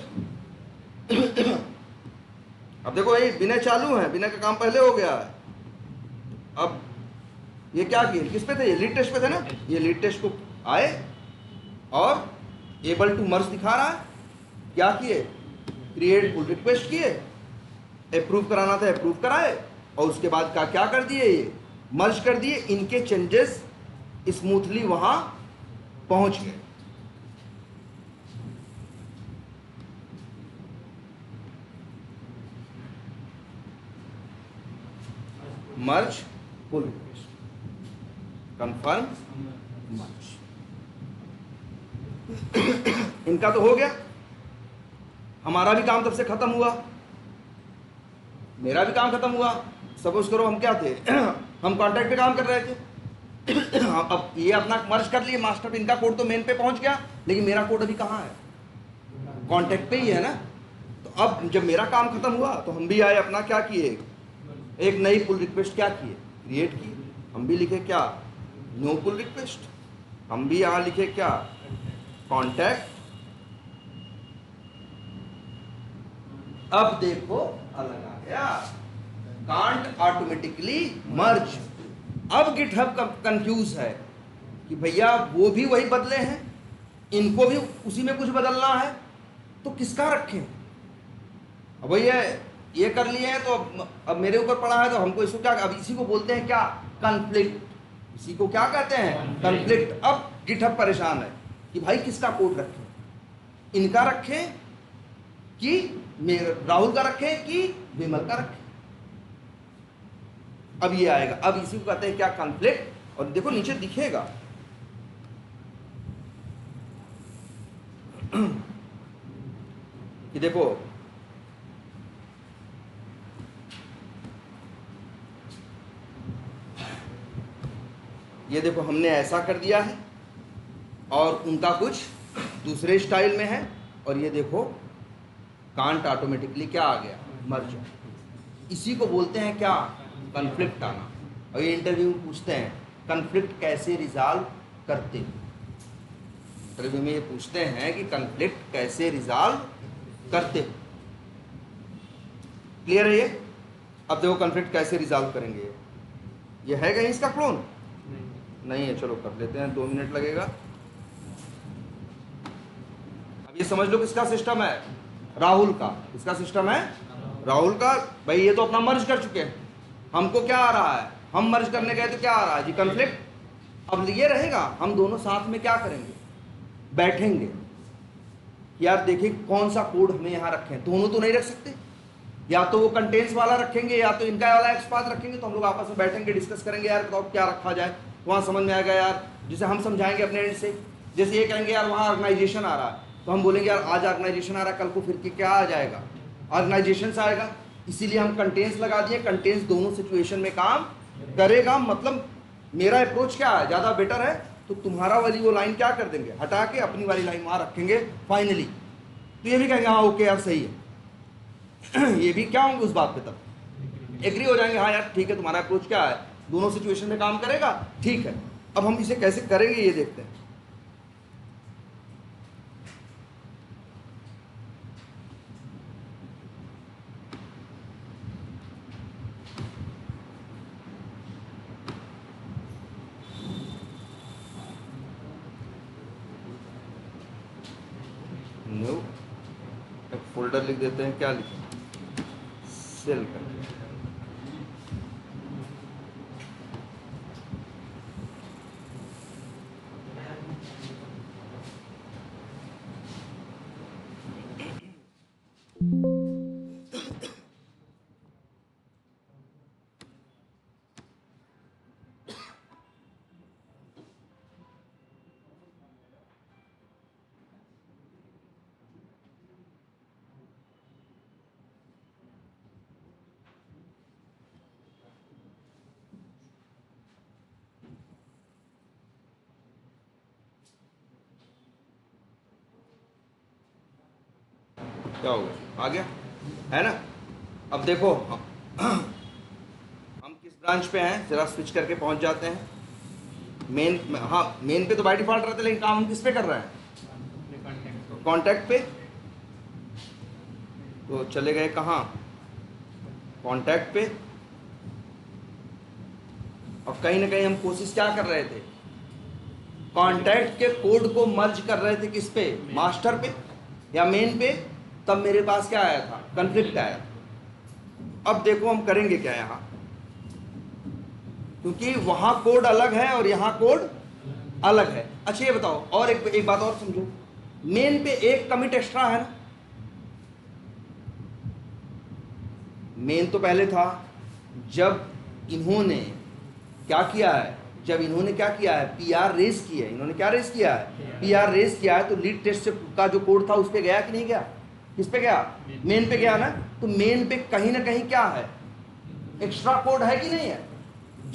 अब देखो ये विनय चालू है, विनय का काम पहले हो गया है। अब ये क्या किए, किस पे थे, ये लीड टेस्ट पे थे ना, ये लीड टेस्ट को आए और एबल टू मर्ज दिखा रहा है, क्या किए, क्रिएट पुल रिक्वेस्ट किए, अप्रूव कराना था अप्रूव कराए, और उसके बाद का क्या कर दिए, ये मर्ज कर दिए, इनके चेंजेस स्मूथली वहां पहुंच गए। मर्ज पुल रिक्वेस्ट, कंफर्म मर्ज, इनका तो हो गया। हमारा भी काम तब से खत्म हुआ, मेरा भी काम खत्म हुआ। सपोज करो हम क्या थे, हम कॉन्टैक्ट पे काम कर रहे थे। अब ये अपना मर्ज कर लिए मास्टर, इनका कोड तो मेन पे पहुंच गया, लेकिन मेरा कोड अभी कहाँ है, कॉन्टैक्ट पे ही है ना। तो अब जब मेरा काम खत्म हुआ तो हम भी आए, अपना क्या किए, एक नई पुल रिक्वेस्ट क्या किए, क्रिएट की। हम भी लिखे क्या, न्यू पुल रिक्वेस्ट। हम भी यहाँ लिखे क्या, कॉन्टैक्ट। अब देखो अलग आ गया, कांट ऑटोमेटिकली मर्ज। अब गिटहब कंफ्यूज है कि भैया वो भी वही बदले हैं, इनको भी उसी में कुछ बदलना है, तो किसका रखें। अब भैया ये कर लिए हैं तो अब मेरे ऊपर पड़ा है, तो हमको इसको क्या, अब इसी को बोलते हैं क्या, कन्फ्लिक्ट। इसी को क्या कहते हैं, कन्फ्लिक्ट। अब गिटहब परेशान है कि भाई किसका कोड रखें, इनका रखें कि मेरे राहुल का रखें कि विमल का रखें। अब ये आएगा, अब इसी को कहते हैं क्या, कॉन्फ्लिक्ट। और देखो नीचे दिखेगा कि देखो ये देखो हमने ऐसा कर दिया है और उनका कुछ दूसरे स्टाइल में है, और ये देखो कांट ऑटोमेटिकली क्या आ गया, मर्ज। इसी को बोलते हैं क्या, कन्फ्लिक्ट आना। और ये इंटरव्यू में पूछते हैं कन्फ्लिक्ट कैसे रिजॉल्व करते हो, इंटरव्यू में ये पूछते हैं कि कन्फ्लिक्ट कैसे रिजॉल्व करते हो। क्लियर है ये। अब देखो कन्फ्लिक्ट कैसे रिजॉल्व करेंगे, ये है कहीं इसका क्लोन, नहीं है, चलो कर लेते हैं, 2 मिनट लगेगा। अब ये समझ लो किसका सिस्टम है, राहुल का, इसका सिस्टम है राहुल का। भाई ये तो अपना मर्ज कर चुके हैं, हमको क्या आ रहा है, हम मर्ज करने गए तो क्या आ रहा है जी, कन्फ्लिक्ट। अब ये रहेगा, हम दोनों साथ में क्या करेंगे, बैठेंगे, यार देखिए कौन सा कोड हमें यहाँ रखें, दोनों तो नहीं रख सकते, या तो वो कंटेंट्स वाला रखेंगे या तो इनका वाला एक्सपाथ रखेंगे। तो हम लोग आपस में बैठेंगे, डिस्कस करेंगे, यार बताओ क्या रखा जाए। वहाँ समझ में आएगा यार, जैसे हम समझाएंगे अपने एंड से, जैसे ये कहेंगे यार वहाँ ऑर्गेनाइजेशन आ रहा है, तो हम बोलेंगे यार आज ऑर्गेनाइजेशन आ रहा है, कल को फिर के क्या आ जाएगा, ऑर्गेनाइजेशन से आएगा। इसीलिए हम कंटेंट्स लगा दिए, कंटेंट्स दोनों सिचुएशन में काम करेगा। मतलब मेरा अप्रोच क्या है, ज़्यादा बेटर है तो तुम्हारा वाली वो लाइन क्या कर देंगे, हटा के अपनी वाली लाइन वहाँ रखेंगे फाइनली। तो ये भी कहेंगे हाँ ओके यार सही है ये भी क्या होंगे उस बात पे तब एग्री हो जाएंगे, हाँ यार ठीक है तुम्हारा अप्रोच क्या है, दोनों सिचुएशन में काम करेगा, ठीक है। अब हम इसे कैसे करेंगे ये देखते हैं। न्यू एक फोल्डर लिख देते हैं, क्या लिखें, सेल कर। क्या हो गया, आ गया है ना। अब देखो हम किस ब्रांच पे हैं, जरा स्विच करके पहुंच जाते हैं मेन। हाँ मेन पे तो बाय डिफॉल्ट रहता है, लेकिन काम हम किस पे कर रहे हैं, कॉन्टैक्ट पे। तो चले गए कहाँ, कॉन्टैक्ट पे। और कहीं ना कहीं हम कोशिश क्या कर रहे थे, कॉन्टैक्ट के कोड को मर्ज कर रहे थे किस पे, मास्टर पे या मेन पे। तब मेरे पास क्या आया था, कन्फ्लिक्ट आया। अब देखो हम करेंगे क्या यहाँ, क्योंकि वहां कोड अलग है और यहाँ कोड अलग है। अच्छा ये बताओ, और एक बात और समझो, मेन पे एक कमिट एक्स्ट्रा है ना। मेन तो पहले था, जब इन्होंने क्या किया है, जब इन्होंने क्या किया है, पीआर रेस किया है। इन्होंने क्या रेस किया है, पीआर रेस किया है। तो लीड टेस्ट का जो कोड था उस पे गया कि नहीं गया, किस पे गया, मेन पे गया ना। तो मेन पे कहीं ना कहीं क्या है, एक्स्ट्रा कोड है कि नहीं है।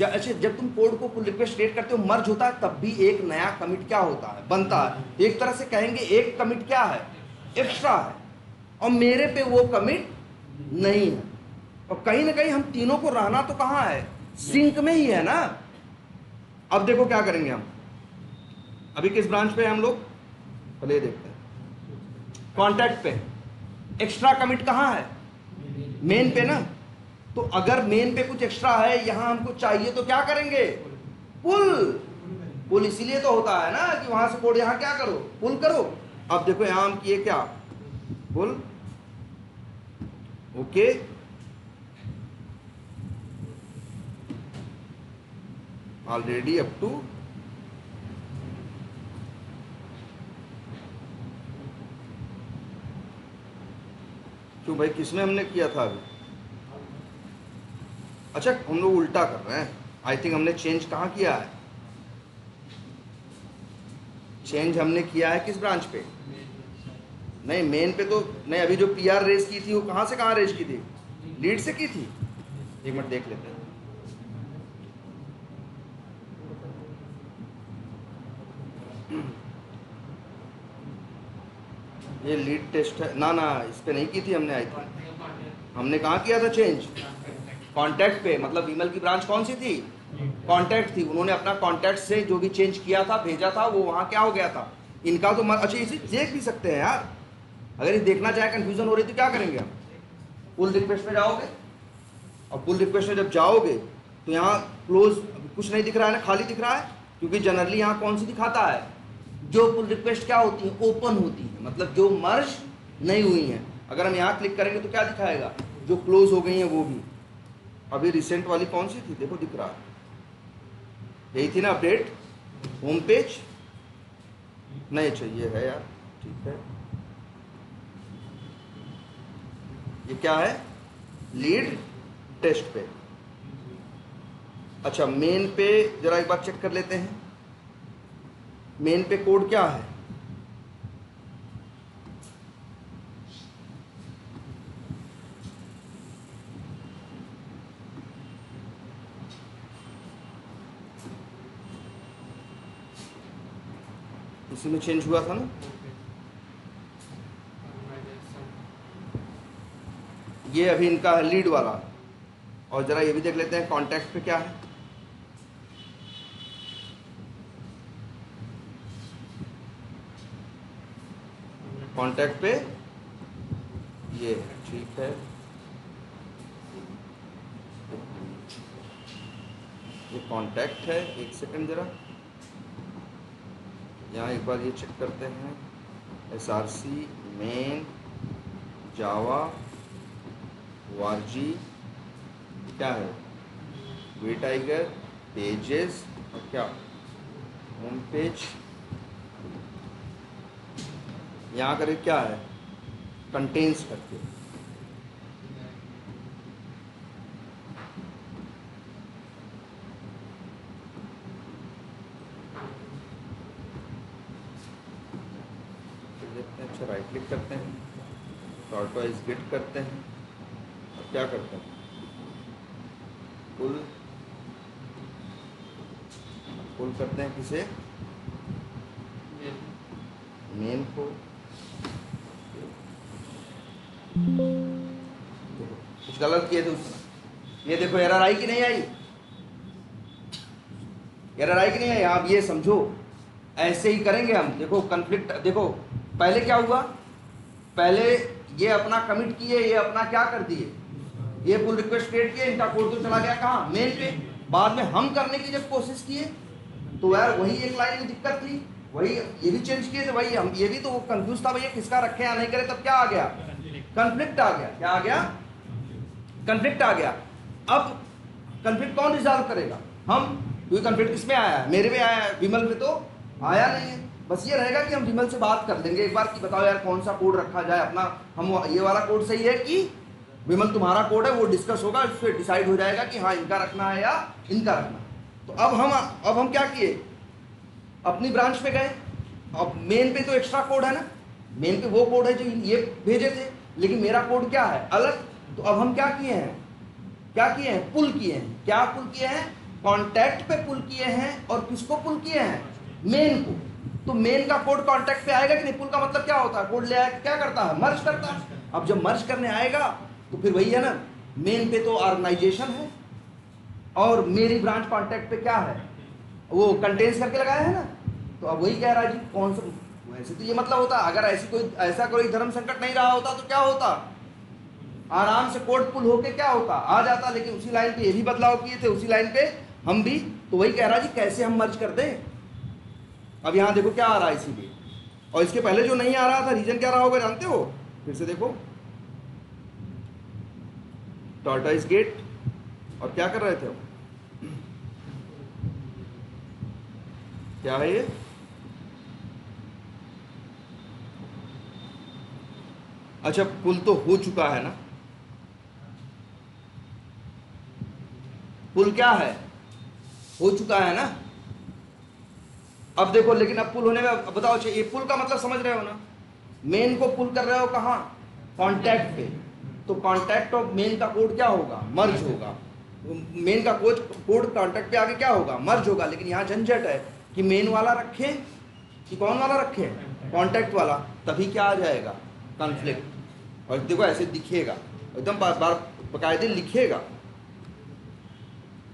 अच्छा जब तुम कोड को पुल रिक्वेस्ट क्रिएट करते हो, मर्ज होता है, तब भी एक नया कमिट क्या होता है, बनता है। एक तरह से कहेंगे एक कमिट क्या है, एक्स्ट्रा है, और मेरे पे वो कमिट नहीं है। और कहीं ना कहीं हम तीनों को रहना तो कहाँ है, सिंक में ही है ना। अब देखो क्या करेंगे हम, अभी किस ब्रांच पे हैं हम लोग, पहले देखते हैं। कॉन्टैक्ट पे एक्स्ट्रा कमिट कहाँ है, मेन पे ना। तो अगर मेन पे कुछ एक्स्ट्रा है, यहां हमको चाहिए, तो क्या करेंगे, पुल। पुल इसीलिए तो होता है ना कि वहां से कोड यहां क्या करो, पुल करो। अब देखो यहां हम किए क्या, पुल, ओके। ऑलरेडी अप टू क्यों भाई, किसमें हमने किया था अभी। अच्छा हम लोग उल्टा कर रहे हैं, आई थिंक हमने चेंज कहाँ किया है, चेंज हमने किया है किस ब्रांच पे, नहीं मेन पे तो नहीं। अभी जो पीआर रेस की थी वो कहाँ से कहाँ रेस की थी, लीड से की थी। एक मिनट देख लेते हैं। ये लीड टेस्ट है ना, ना इस पे नहीं की थी हमने, आई थिंक हमने कहाँ किया था चेंज, कॉन्टैक्ट पे। मतलब ईमेल की ब्रांच कौन सी थी, कॉन्टैक्ट थी। उन्होंने अपना कॉन्टैक्ट से जो भी चेंज किया था, भेजा था, वो वहाँ क्या हो गया था, इनका तो अच्छा इसे देख भी सकते हैं यार। अगर ये देखना चाहे, कंफ्यूजन हो रही तो क्या करेंगे हम, पुल रिक्वेस्ट में जाओगे, और पुल रिक्वेस्ट में जब जाओगे तो यहाँ क्लोज कुछ नहीं दिख रहा है ना, खाली दिख रहा है। क्योंकि जनरली यहाँ कौन सी दिखाता है, जो पुल रिक्वेस्ट क्या होती है, ओपन होती है, मतलब जो मर्ज नहीं हुई है। अगर हम यहाँ क्लिक करेंगे तो क्या दिखाएगा, जो क्लोज हो गई हैं वो भी। अभी रिसेंट वाली कौन सी थी, देखो दिख रहा है, यही थी ना अपडेट होम पेज। नहीं चाहिए है यार, ठीक है। ये क्या है, लीड टेस्ट पे। अच्छा मेन पे जरा एक बार चेक कर लेते हैं, मेन पे कोड क्या है, इसी में चेंज हुआ था ना। ये अभी इनका है लीड वाला। और जरा ये भी देख लेते हैं कॉन्टैक्ट पे क्या है, कॉन्टैक्ट पे ये ठीक है, ये कॉन्टैक्ट है। एक सेकंड जरा यहाँ एक बार ये चेक करते हैं, SRC मेन जावा वारजी क्या है, वे टाइगर पेजेस और क्या होम पेज। यहाँ करीब क्या है, कंटेन्स करके। देखते हैं, अच्छा राइट क्लिक करते हैं, टॉर्टोइज गिट करते हैं और क्या करते हैं, पुल करते हैं किसे, मेन को। देखो कुछ गलत किए थे उसमें, ये देखो एरर आई कि नहीं आई, एरर आई कि नहीं आई। आप ये समझो ऐसे ही करेंगे हम। देखो कन्फ्लिक्ट, देखो पहले क्या हुआ, पहले ये अपना कमिट किए, ये अपना क्या कर दिए, ये पुल रिक्वेस्ट क्रिएट किए, इनका कोड तो चला गया कहाँ, मेन पे। बाद में हम करने की जब कोशिश किए तो यार वही एक लाइन में दिक्कत थी, वही ये भी चेंज किए थे, वही हम ये भी तो कंफ्यूज था भैया किसका रखे या नहीं करे, तब क्या आ गया, कन्फ्लिक्ट आ गया। क्या आ गया, कन्फ्लिक्ट आ गया। अब कन्फ्लिक्ट कौन रिजॉल्व करेगा, हम, क्योंकि कन्फ्लिक्ट किसमें आया है, मेरे में आया है, विमल में तो आया नहीं है। बस ये रहेगा कि हम विमल से बात कर लेंगे एक बार कि बताओ यार कौन सा कोड रखा जाए अपना, हम ये वाला कोड सही है कि विमल तुम्हारा कोड है, वो डिस्कस होगा, उससे डिसाइड हो जाएगा कि हाँ इनका रखना है या इनका रखना। तो अब हम क्या किए, अपनी ब्रांच पे गए। अब मेन पे तो एक्स्ट्रा कोड है ना, मेन पे वो कोड है जो ये भेजे थे, लेकिन मेरा कोड क्या है अलग। तो अब हम क्या किए हैं, पुल किए हैं। क्या पुल किए हैं, कॉन्टैक्ट पे पुल किए हैं। और किसको पुल किए हैं, मेन को। तो मेन का कोड कॉन्टैक्ट पे आएगा कि नहीं, पुल का मतलब क्या होता है, कोड ले आया क्या करता है, मर्ज करता है। अब जब मर्ज करने आएगा तो फिर वही है ना, मेन पे तो ऑर्गेनाइजेशन है और मेरी ब्रांच कॉन्टैक्ट पे क्या है, वो कंटेन्स करके लगाया है ना। तो अब वही कह रहा है जी कौन सा, वैसे तो ये मतलब होता अगर ऐसा कोई धर्म संकट नहीं रहा होता तो क्या होता, आराम से कोड पुल होके क्या होता, आ जाता। लेकिन उसी लाइन पे ये भी बदलाव किए थे, उसी लाइन पे हम भी। तो वही कह रहा जी कैसे हम मर्ज कर दें। अब यहाँ देखो क्या आ रहा है इसीलिए, और इसके पहले जो नहीं आ रहा था रीजन क्या रहा होगा जानते हो, फिर से देखो, टॉर्टोइज गेट। और क्या कर रहे थे हम, क्या है ये, अच्छा पुल तो हो चुका है ना, पुल क्या है, हो चुका है ना। अब देखो लेकिन अब पुल होने में, अब बताओ ये पुल का मतलब समझ रहे हो ना, मेन को पुल कर रहे हो कहाँ, कॉन्टैक्ट पे। तो कॉन्टैक्ट और मेन का कोड क्या होगा, मर्ज होगा। मेन का कोड कॉन्टैक्ट पे आगे क्या होगा, मर्ज होगा। लेकिन यहाँ झंझट है कि मेन वाला रखें कि कौन वाला रखें, कॉन्टैक्ट वाला, तभी क्या आ जाएगा, कॉन्फ्लिक्ट। और देखो ऐसे दिखेगा एकदम बार बकायदे लिखेगा,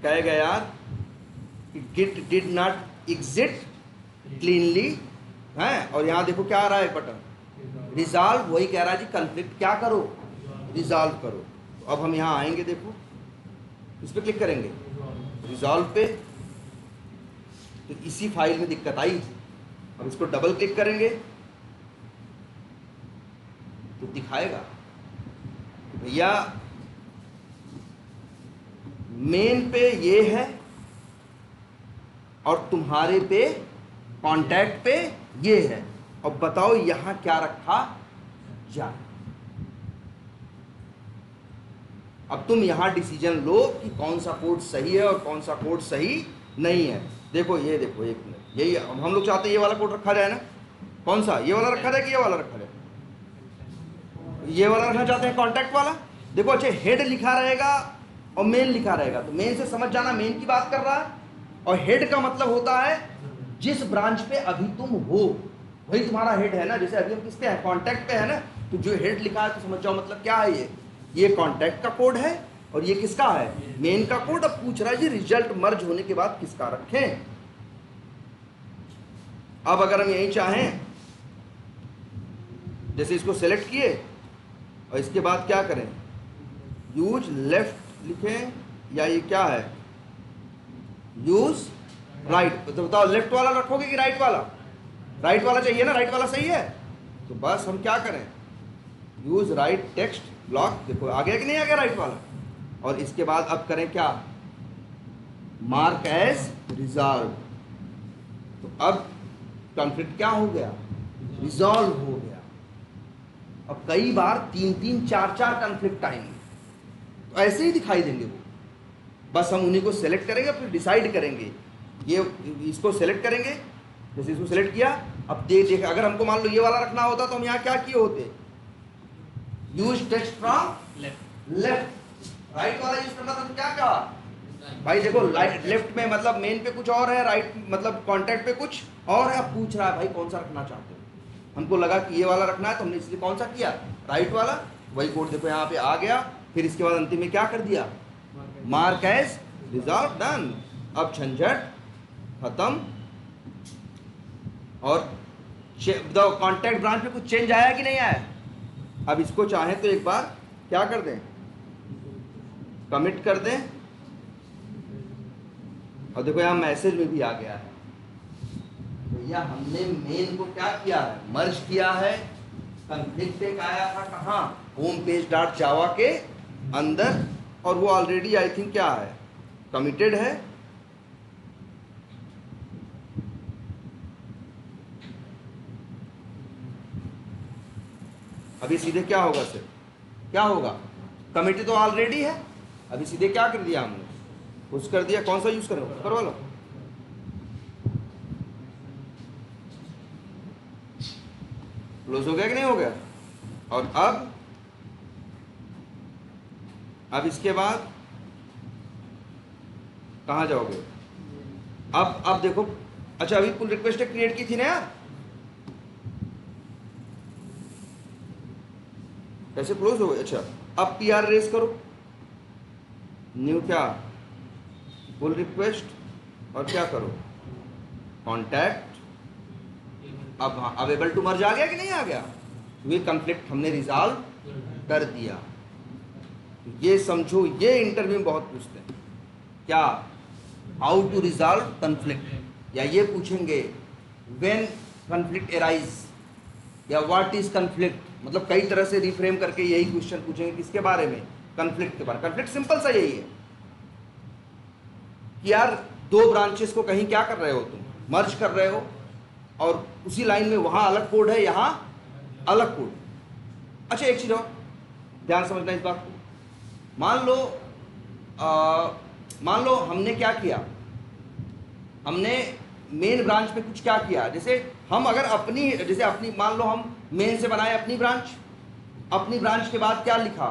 कहेगा यार git did not exit cleanly है। और यहाँ देखो क्या आ रहा है बटन, रिजॉल्व। वही कह रहा है जी कन्फ्लिक्ट क्या करो, रिजॉल्व करो। तो अब हम यहाँ आएंगे, देखो इस पर क्लिक करेंगे रिजॉल्व पे, तो इसी फाइल में दिक्कत आई थी। अब इसको डबल क्लिक करेंगे तो दिखाएगा भैया मेन पे ये है और तुम्हारे पे कॉन्टैक्ट पे ये है, और बताओ यहां क्या रखा जाए। अब तुम यहां डिसीजन लो कि कौन सा कोड सही है और कौन सा कोड सही नहीं है। देखो ये देखो, एक मिनट, यही अब हम लोग चाहते हैं ये वाला कोड रखा जाए ना। कौन सा, ये वाला रखा जाए कि ये वाला रखा जाए? ये वाला रखना चाहते हैं, कॉन्टैक्ट वाला। देखो अच्छे, हेड लिखा रहेगा और मेन लिखा रहेगा, तो मेन से समझ जाना मेन की बात कर रहा है, और हेड का मतलब होता है जिस ब्रांच पे अभी तुम हो वही तुम्हारा हेड है ना। जैसे अभी हम किस पे हैं, कॉन्टैक्ट पे है ना, तो जो हेड लिखा है तो समझ जाओ मतलब क्या है, ये कॉन्टैक्ट का कोड है और ये किसका है, मेन का कोड। अब पूछ रहा है जी रिजल्ट मर्ज होने के बाद किसका रखें। अब अगर हम यही चाहें, जैसे इसको सेलेक्ट किए और इसके बाद क्या करें, यूज लेफ्ट लिखें, या ये क्या है, यूज राइट। तो बताओ लेफ्ट वाला रखोगे कि राइट वाला? राइट वाला चाहिए ना, राइट वाला सही है। तो बस हम क्या करें, यूज राइट टेक्स्ट ब्लॉक। देखो आ गया कि नहीं आ गया राइट वाला। और इसके बाद अब करें क्या, मार्क एज रिजॉल्व। तो अब कॉन्फ्लिक्ट क्या हो गया, रिजॉल्व हो गया। अब कई बार 3-3, 4-4 कॉन्फ्लिक्ट आएंगे, तो ऐसे ही दिखाई देंगे वो। बस हम उन्हीं को सेलेक्ट करेंगे, फिर डिसाइड करेंगे। ये इसको सेलेक्ट करेंगे, जैसे इसको सेलेक्ट किया। अब देख अगर हमको मान लो ये वाला रखना होता तो हम यहाँ क्या किए होते, use text from left. Right वाला यूज करना था तो क्या कहा भाई, देखो लेफ्ट में मतलब मेन पे कुछ और है, राइट मतलब कॉन्टैक्ट पे कुछ और है। अब पूछ रहा है भाई कौन सा रखना चाहते हो। हमको लगा कि ये वाला रखना है तो हमने इसलिए कौन सा किया, राइट वाला। वही कोड देखो यहाँ पे आ गया। फिर इसके बाद अंतिम में क्या कर दिया, मार्क एज रिजॉल्व, डन। अब झंझट खत्म। और कॉन्टैक्ट ब्रांच पे कुछ चेंज आया कि नहीं आया। अब इसको चाहें तो एक बार क्या कर दें, कमिट कर दें, और देखो यहाँ मैसेज में भी आ गया है। भैया हमने मेन को क्या किया है, मर्ज किया है। कॉन्फ्लिक्ट एक आया था कहाँ, होम पेज डॉट जावा के अंदर, और वो ऑलरेडी आई थिंक क्या है, कमिटेड है। अभी सीधे क्या होगा सर, क्या होगा, कमिटी तो ऑलरेडी है। अभी सीधे क्या कर दिया हमने, कुछ कर दिया। कौन सा यूज करो, करवा लो। क्लोज हो गया कि नहीं हो गया। और अब इसके बाद कहाँ जाओगे, अब देखो। अच्छा अभी पुल रिक्वेस्ट क्रिएट की थी ना यार, कैसे क्लोज हो गए। अच्छा अब PR रेस करो, न्यू क्या, पुल रिक्वेस्ट, और क्या करो, कॉन्टैक्ट। अब अवेलेबल टू मर्ज आ गया कि नहीं आ गया। ये कॉन्फ्लिक्ट हमने रिजॉल्व कर दिया। ये समझो, ये इंटरव्यू में बहुत पूछते हैं क्या, हाउ टू रिजॉल्व कॉन्फ्लिक्ट, या ये पूछेंगे व्हेन कॉन्फ्लिक्ट अराइज, या व्हाट इज कॉन्फ्लिक्ट। मतलब कई तरह से रिफ्रेम करके यही क्वेश्चन पूछेंगे, किसके बारे में, कॉन्फ्लिक्ट के बारे में। कॉन्फ्लिक्ट सिंपल सा यही है कि यार दो ब्रांचेस को कहीं क्या कर रहे हो तुम, मर्ज कर रहे हो, और उसी लाइन में वहां अलग कोड है, यहां अलग कोड। अच्छा एक चीज और ध्यान समझना इस बात को। मान लो हमने क्या किया, हमने मेन ब्रांच पे कुछ क्या किया। जैसे हम अगर अपनी मान लो हम मेन से बनाए अपनी ब्रांच के बाद क्या लिखा,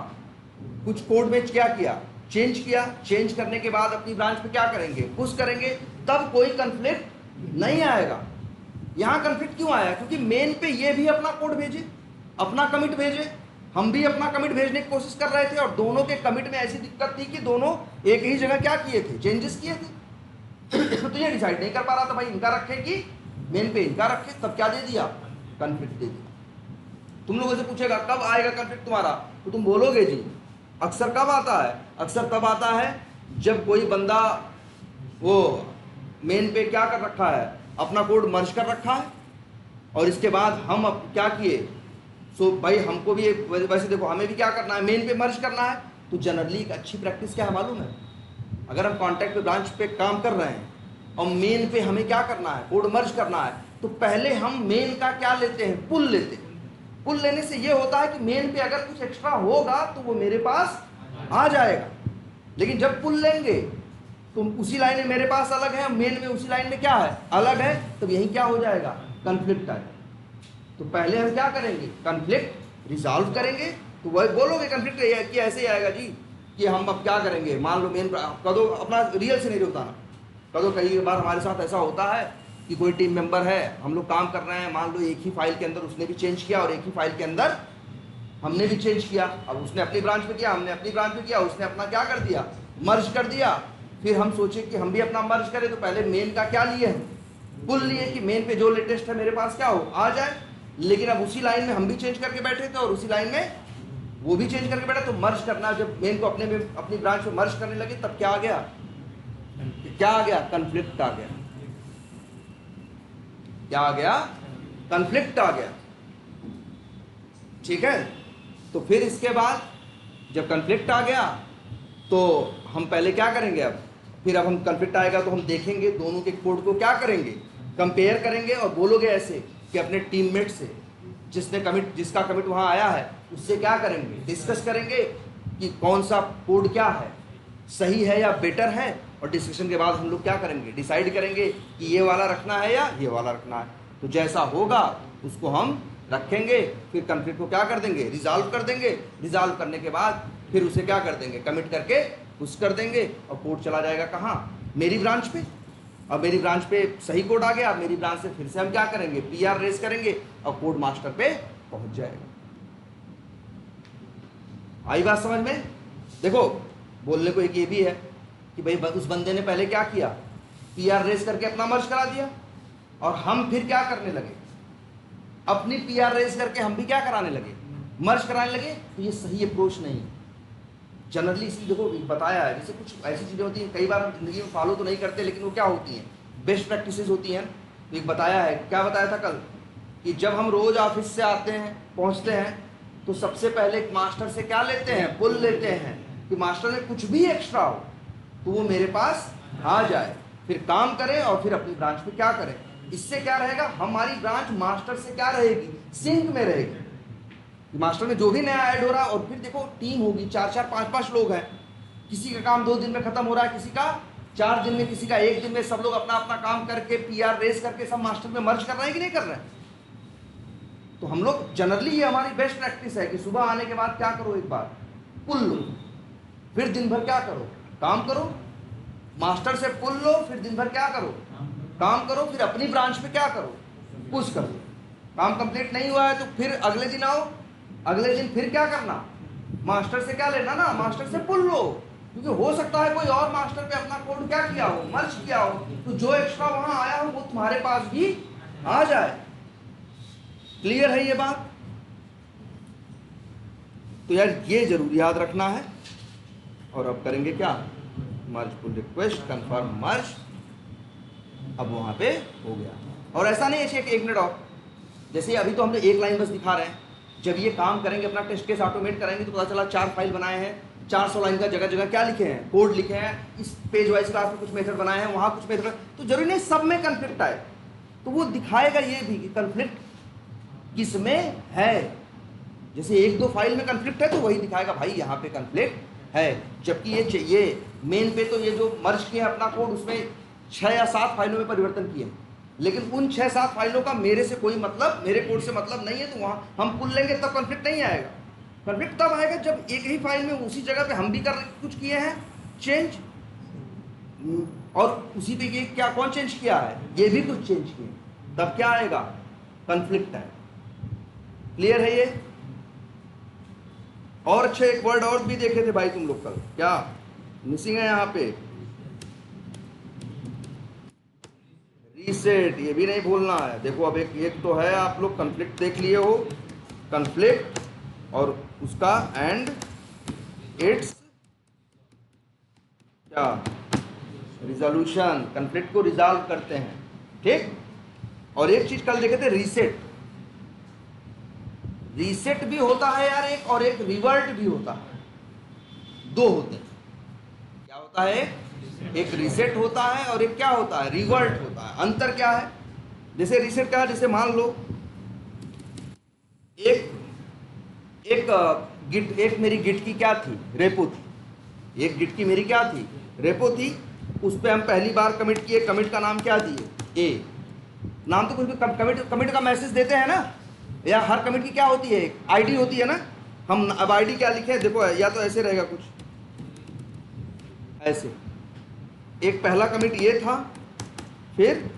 कुछ कोड में क्या किया, चेंज किया। चेंज करने के बाद अपनी ब्रांच पे क्या करेंगे, पुश करेंगे, तब कोई कंफ्लिक्ट नहीं आएगा। यहाँ कंफ्लिक्ट क्यों आया, क्योंकि मेन पे ये भी अपना कोड भेजे, अपना कमिट भेजे, हम भी अपना कमिट भेजने की कोशिश कर रहे थे, और दोनों के कमिट में ऐसी दिक्कत थी कि दोनों एक ही जगह क्या किए थे, चेंजेस किए थे। तो ये डिसाइड नहीं कर पा रहा था भाई इनका रखे कि मेन पे इनका रखे, तब क्या दे दिया, कॉन्फ्लिक्ट दे दिया। तुम लोगों से पूछेगा कब आएगा कॉन्फ्लिक्ट तुम्हारा, तो तुम बोलोगे जी अक्सर कब आता है, अक्सर तब आता है जब कोई बंदा वो मेन पे क्या कर रखा है, अपना कोड मर्ज कर रखा है, और इसके बाद हम अब क्या किए, सो भाई हमको भी वैसे देखो हमें भी क्या करना है, मेन पे मर्ज करना है। तो जनरली एक अच्छी प्रैक्टिस क्या है मालूम है, अगर हम कॉन्टैक्ट पे ब्रांच पे काम कर रहे हैं और मेन पे हमें क्या करना है, कोड मर्ज करना है, तो पहले हम मेन का क्या लेते हैं, पुल लेते हैं। पुल लेने से ये होता है कि मेन पे अगर कुछ एक्स्ट्रा होगा तो वो मेरे पास आ जाएगा। लेकिन जब पुल लेंगे तो उसी लाइन में मेरे पास अलग है, मेन में उसी लाइन में क्या है, अलग है, तब यही क्या हो जाएगा, कन्फ्लिक्ट आएगा। तो पहले हम क्या करेंगे, कन्फ्लिक्ट रिजॉल्व करेंगे। तो वही बोलोगे कन्फ्लिक्ट कि ऐसे ही आएगा जी, कि हम अब क्या करेंगे, मान लो मेन कदो अपना रियल सिनेरियो बताना। कदो कई बार हमारे साथ ऐसा होता है कि कोई टीम मेंबर है, हम लोग काम कर रहे हैं, मान लो एक ही फाइल के अंदर उसने भी चेंज किया और एक ही फाइल के अंदर हमने भी चेंज किया। अब उसने अपनी ब्रांच पे किया, हमने अपनी ब्रांच पे किया, उसने अपना क्या कर दिया, मर्ज कर दिया। फिर हम सोचे कि हम भी अपना मर्ज करें, तो पहले मेन का क्या लिए, पुल लिए कि मेन पे जो लेटेस्ट है मेरे पास क्या हो, आ जाए। लेकिन अब उसी लाइन में हम भी चेंज करके बैठे थे और उसी लाइन में वो भी चेंज करके बैठा, तो मर्ज करना, जब मेन को अपनी ब्रांच में मर्ज करने लगे तब क्या आ गया, क्या आ गया, कन्फ्लिक्ट आ गया। क्या आ गया, कन्फ्लिक्ट आ गया। ठीक है, तो फिर इसके बाद जब कन्फ्लिक्ट आ गया तो हम पहले क्या करेंगे, अब हम कन्फ्लिक्ट आएगा तो हम देखेंगे दोनों के कोड को क्या करेंगे, कंपेयर करेंगे और बोलोगे ऐसे कि अपने टीममेट से जिसका कमिट वहां आया है उससे क्या करेंगे, डिस्कस करेंगे कि कौन सा कोड क्या है, सही है या बेटर है। और डिस्कशन के बाद हम लोग क्या करेंगे, डिसाइड करेंगे कि ये वाला रखना है या ये वाला रखना है। तो जैसा होगा उसको हम रखेंगे, फिर कन्फ्लिक्ट को क्या कर देंगे, रिजॉल्व कर देंगे। रिजॉल्व करने के बाद फिर उसे क्या कर देंगे, कमिट करके पुश कर देंगे और कोड चला जाएगा कहाँ, मेरी ब्रांच पे। अब मेरी ब्रांच पे सही कोड आ गया, मेरी ब्रांच से फिर से हम क्या करेंगे, PR रेस करेंगे और कोड मास्टर पे पहुंच जाएगा। आई बात समझ में? देखो बोलने को एक ये भी है कि भाई उस बंदे ने पहले क्या किया, PR रेस करके अपना मर्ज करा दिया और हम फिर क्या करने लगे, अपनी PR रेस करके हम भी क्या कराने लगे, मर्ज कराने लगे। तो ये सही अप्रोच नहीं है जनरली। इसलिए देखो बताया है, जैसे कुछ ऐसी चीज़ें होती हैं कई बार हम जिंदगी में फॉलो तो नहीं करते, लेकिन वो क्या होती हैं, बेस्ट प्रैक्टिसेस होती हैं। तो एक बताया है, क्या बताया था कल, कि जब हम रोज ऑफिस से आते हैं पहुंचते हैं तो सबसे पहले मास्टर से क्या लेते हैं, पुल लेते हैं कि मास्टर में कुछ भी एक्स्ट्रा हो तो वो मेरे पास आ जाए, फिर काम करें और फिर अपनी ब्रांच में क्या करें। इससे क्या रहेगा, हमारी ब्रांच मास्टर से क्या रहेगी, सिंक में रहेगी। मास्टर में जो भी नया ऐड हो रहा है, और फिर देखो टीम होगी, 4-4 5-5 लोग हैं, किसी का काम 2 दिन में खत्म हो रहा है, किसी का 4 दिन में, किसी का 1 दिन में, सब लोग अपना अपना काम करके PR रेस करके सब मास्टर में मर्ज कर रहे हैं कि नहीं कर रहे हैं। तो हम लोग जनरली, ये हमारी बेस्ट प्रैक्टिस है कि सुबह आने के बाद क्या करो, एक बार पुल लो, फिर दिन भर क्या करो, काम करो, मास्टर से पुल लो, फिर दिन भर क्या करो, काम करो, फिर अपनी ब्रांच पे क्या करो, पुश करो। काम कंप्लीट नहीं हुआ है तो फिर अगले दिन आओ, अगले दिन फिर क्या करना, मास्टर से क्या लेना ना, मास्टर से पुल लो, क्योंकि हो सकता है कोई और मास्टर पे अपना कोड क्या किया हो, मर्ज किया हो, तो जो एक्स्ट्रा वहां आया हो वो तुम्हारे पास भी आ जाए। क्लियर है ये बात? तो यार ये जरूर याद रखना है। और अब करेंगे क्या, मर्ज पुल रिक्वेस्ट कंफर्म मर्ज, अब वहां पे हो गया। और ऐसा नहीं है, एक मिनट और, जैसे अभी तो हम लोग एक लाइन बस दिखा रहे हैं, जब ये काम करेंगे, अपना टेस्ट केस ऑटोमेट करेंगे तो पता चला 4 फाइल बनाए हैं, 400 लाइन का जगह जगह क्या लिखे हैं, कोड लिखे हैं, इस पेज वाइज क्लास में कुछ मेथड बनाए हैं, वहां कुछ मेथड, तो जरूरी नहीं सब में कन्फ्लिक्ट आए, तो वो दिखाएगा ये भी कि कन्फ्लिक्ट किसमें है। जैसे 1-2 फाइल में कन्फ्लिक्ट है तो वही दिखाएगा भाई यहाँ पे कन्फ्लिक्ट है, जबकि ये मेन पे तो ये जो मर्ज किया अपना कोड, उसमें 6 या 7 फाइलों में परिवर्तन किए हैं, लेकिन उन 6-7 फाइलों का मेरे से कोई मतलब, मेरे कोड से मतलब नहीं है, तो वहाँ हम पुल लेंगे तब कन्फ्लिक्ट नहीं आएगा। कन्फ्लिक्ट तब आएगा जब एक ही फाइल में उसी जगह पे हम भी कुछ किए हैं चेंज, और उसी पे ये क्या कौन चेंज किया है, ये भी कुछ चेंज किए, तब क्या आएगा, कन्फ्लिक्ट है। क्लियर है ये? और अच्छे एक वर्ड और भी देखे थे भाई तुम लोग कल, क्या मिसिंग है यहाँ पे, रीसेट, ये भी नहीं भूलना है। देखो अब एक तो है, आप लोग कन्फ्लिक्ट देख लिए हो, कन्फ्लिक्ट और उसका एंड इट्स क्या, रिजोल्यूशन, कन्फ्लिक्ट को रिजॉल्व करते हैं, ठीक। और एक चीज कल देखे थे, रीसेट। रीसेट भी होता है यार एक, और एक रिवर्ट भी होता है, दो होते हैं। क्या होता है? एक रीसेट होता है और एक क्या होता है? रिवर्ट होता है। अंतर क्या है? जैसे रीसेट क्या है, जैसे मान लो एक एक गिट, एक मेरी गिट की क्या थी? रेपो थी। एक गिट की मेरी क्या थी? रेपो थी। उस पर हम पहली बार कमिट किए, कमिट का नाम क्या दिए? ए। नाम तो कुछ भी, कमिट कमिट का मैसेज देते हैं ना, या हर कमिट की क्या होती है? आईडी होती है ना। हम अब आईडी क्या लिखे देखो, या तो ऐसे रहेगा कुछ ऐसे, एक पहला कमिट ये था, फिर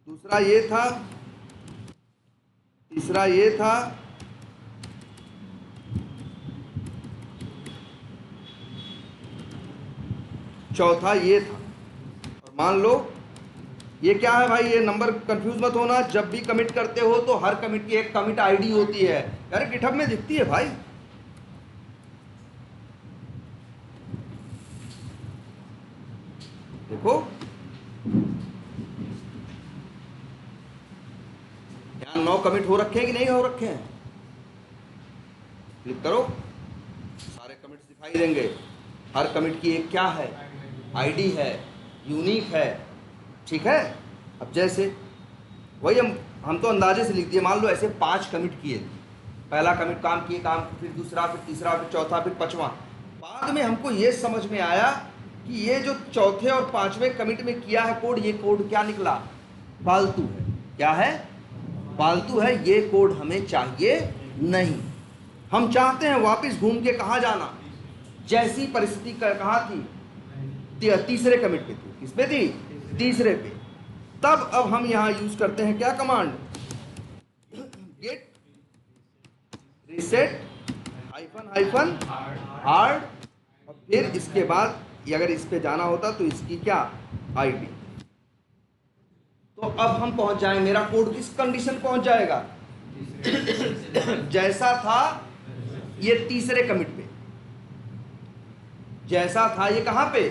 दूसरा ये था, तीसरा ये था, चौथा ये था। और मान लो ये क्या है भाई, ये नंबर कंफ्यूज मत होना, जब भी कमिट करते हो तो हर कमिट की एक कमिट आईडी होती है। यार गिटहब में दिखती है भाई। देखो यहाँ 9 कमिट हो रखे हैं कि नहीं हो रखे हैं? क्लिक करो, सारे कमिट्स दिखाई देंगे। हर कमिट की एक क्या है? आईडी है, यूनिक है। ठीक है। अब जैसे वही हम तो अंदाजे से लिख दिए। मान लो ऐसे 5 कमिट किए, पहला कमिट काम किए, काम, फिर दूसरा, फिर तीसरा, फिर चौथा, फिर पांचवा। बाद में हमको ये समझ में आया कि ये जो चौथे और पांचवें कमिट में किया है कोड, ये कोड क्या निकला? फालतू है। क्या है? फालतू है। ये कोड हमें चाहिए नहीं। हम चाहते हैं वापस घूम के कहाँ जाना? जैसी परिस्थिति कहाँ थी? तीसरे कमिट पे थी। किस पे थी? तीसरे पे। तब अब हम यहां यूज करते हैं क्या command? Git reset hyphen hyphen hard, और फिर इसके बाद अगर इस पे जाना होता तो इसकी क्या? आईडी। तो अब हम पहुंच जाएंगे, मेरा कोड किस कंडीशन पहुंच जाएगा? जैसा था ये तीसरे कमिट पे, जैसा था ये कहां पे?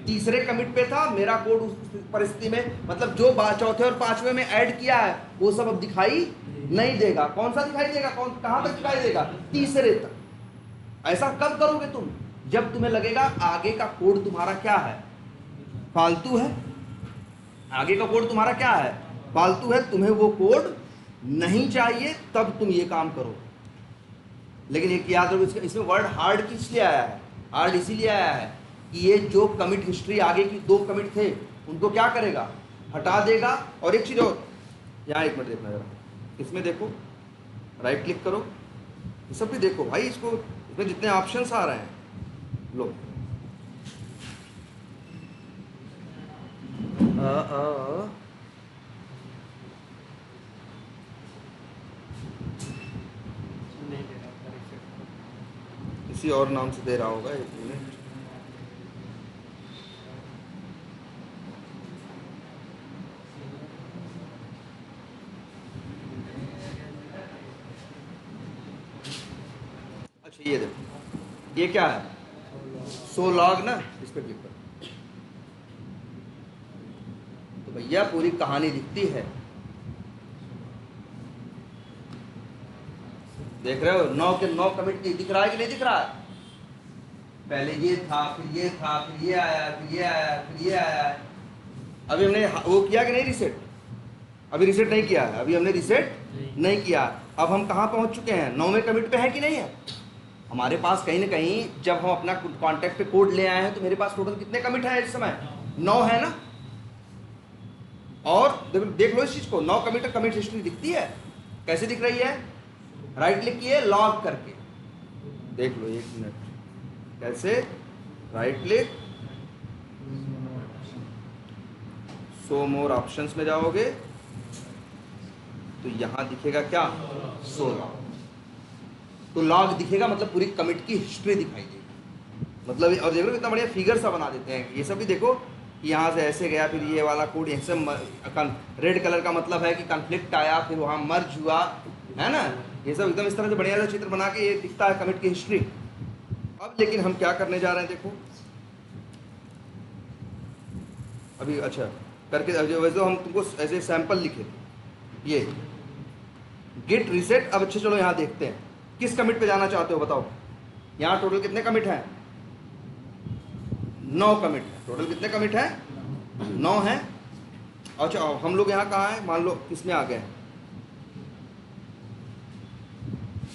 तीसरे कमिट पे था। मेरा कोड उस परिस्थिति में, मतलब जो चौथे और पांचवे में ऐड किया है वो सब अब दिखाई नहीं देगा। कौन सा दिखाई देगा? कहां तक दिखाई देगा? तीसरे तक। ऐसा कब करोगे तुम? जब तुम्हें लगेगा आगे का कोड तुम्हारा क्या है? फालतू है। आगे का कोड तुम्हारा क्या है? फालतू है, तुम्हें वो कोड नहीं चाहिए, तब तुम ये काम करो। लेकिन एक याद रखो, इसमें वर्ड हार्ड किस लिए आया है? हार्ड इसीलिए आया है कि ये जो कमिट हिस्ट्री आगे की 2 कमिट थे उनको क्या करेगा? हटा देगा। और एक चीज और, यहाँ एक मिनट देखना जरा, इसमें देखो, राइट क्लिक करो, ये सब भी देखो भाई, इसको, इसमें जितने ऑप्शंस आ रहे हैं लो। किसी और नाम से दे रहा होगा, एक मिनट। अच्छा ये देखो, ये क्या है? सो लॉग ना, इस पर क्लिक करो तो भैया पूरी कहानी दिखती है। देख रहे हो? 9 के 9 कमिट दिख रहा है कि नहीं दिख रहा है? पहले ये था, फिर ये था, फिर ये आया, फिर ये आया, फिर ये आया। अभी हमने वो किया कि नहीं रीसेट? अभी रीसेट नहीं किया है, अभी हमने रीसेट नहीं किया। अब हम कहाँ पहुँच चुके हैं? 9वें कमिट पे है कि नहीं है? हमारे पास कहीं ना कहीं जब हम अपना कॉन्टैक्ट पे कोड ले आए हैं तो मेरे पास टोटल कितने कमिट है इस समय? 9 है ना। और देख लो इस चीज को, 9 कमिट, कमिट हिस्ट्री दिखती है। कैसे दिख रही है? राइट क्लिक किए, लॉग करके देख लो, 1 मिनट। कैसे? Right click, show more options में जाओगे तो यहां दिखेगा क्या? Show log. तो लॉग दिखेगा, मतलब पूरी कमिट की हिस्ट्री दिखाई देगी। मतलब और देखो कितना बढ़िया फिगर सा बना देते हैं। ये सब भी देखो कि यहाँ से ऐसे गया, फिर ये वाला कोड ऐसे रेड कलर का मतलब है कि कॉन्फ्लिक्ट आया, फिर वहाँ मर्ज हुआ, है ना। ये सब एकदम इस तरह से बढ़िया सा चित्र बना के ये दिखता है कमिट की हिस्ट्री। अब लेकिन हम क्या करने जा रहे हैं देखो अभी। अच्छा करके वैसे हम तुमको ऐसे सैंपल लिखे थे, ये गेट रीसेट। अब अच्छे चलो यहाँ देखते हैं किस कमिट पे जाना चाहते हो बताओ। यहाँ टोटल कितने कमिट हैं? 9 कमिट है। टोटल कितने कमिट हैं? 9 हैं। अच्छा हम लोग यहाँ कहाँ हैं? मान लो किसमें आ गए?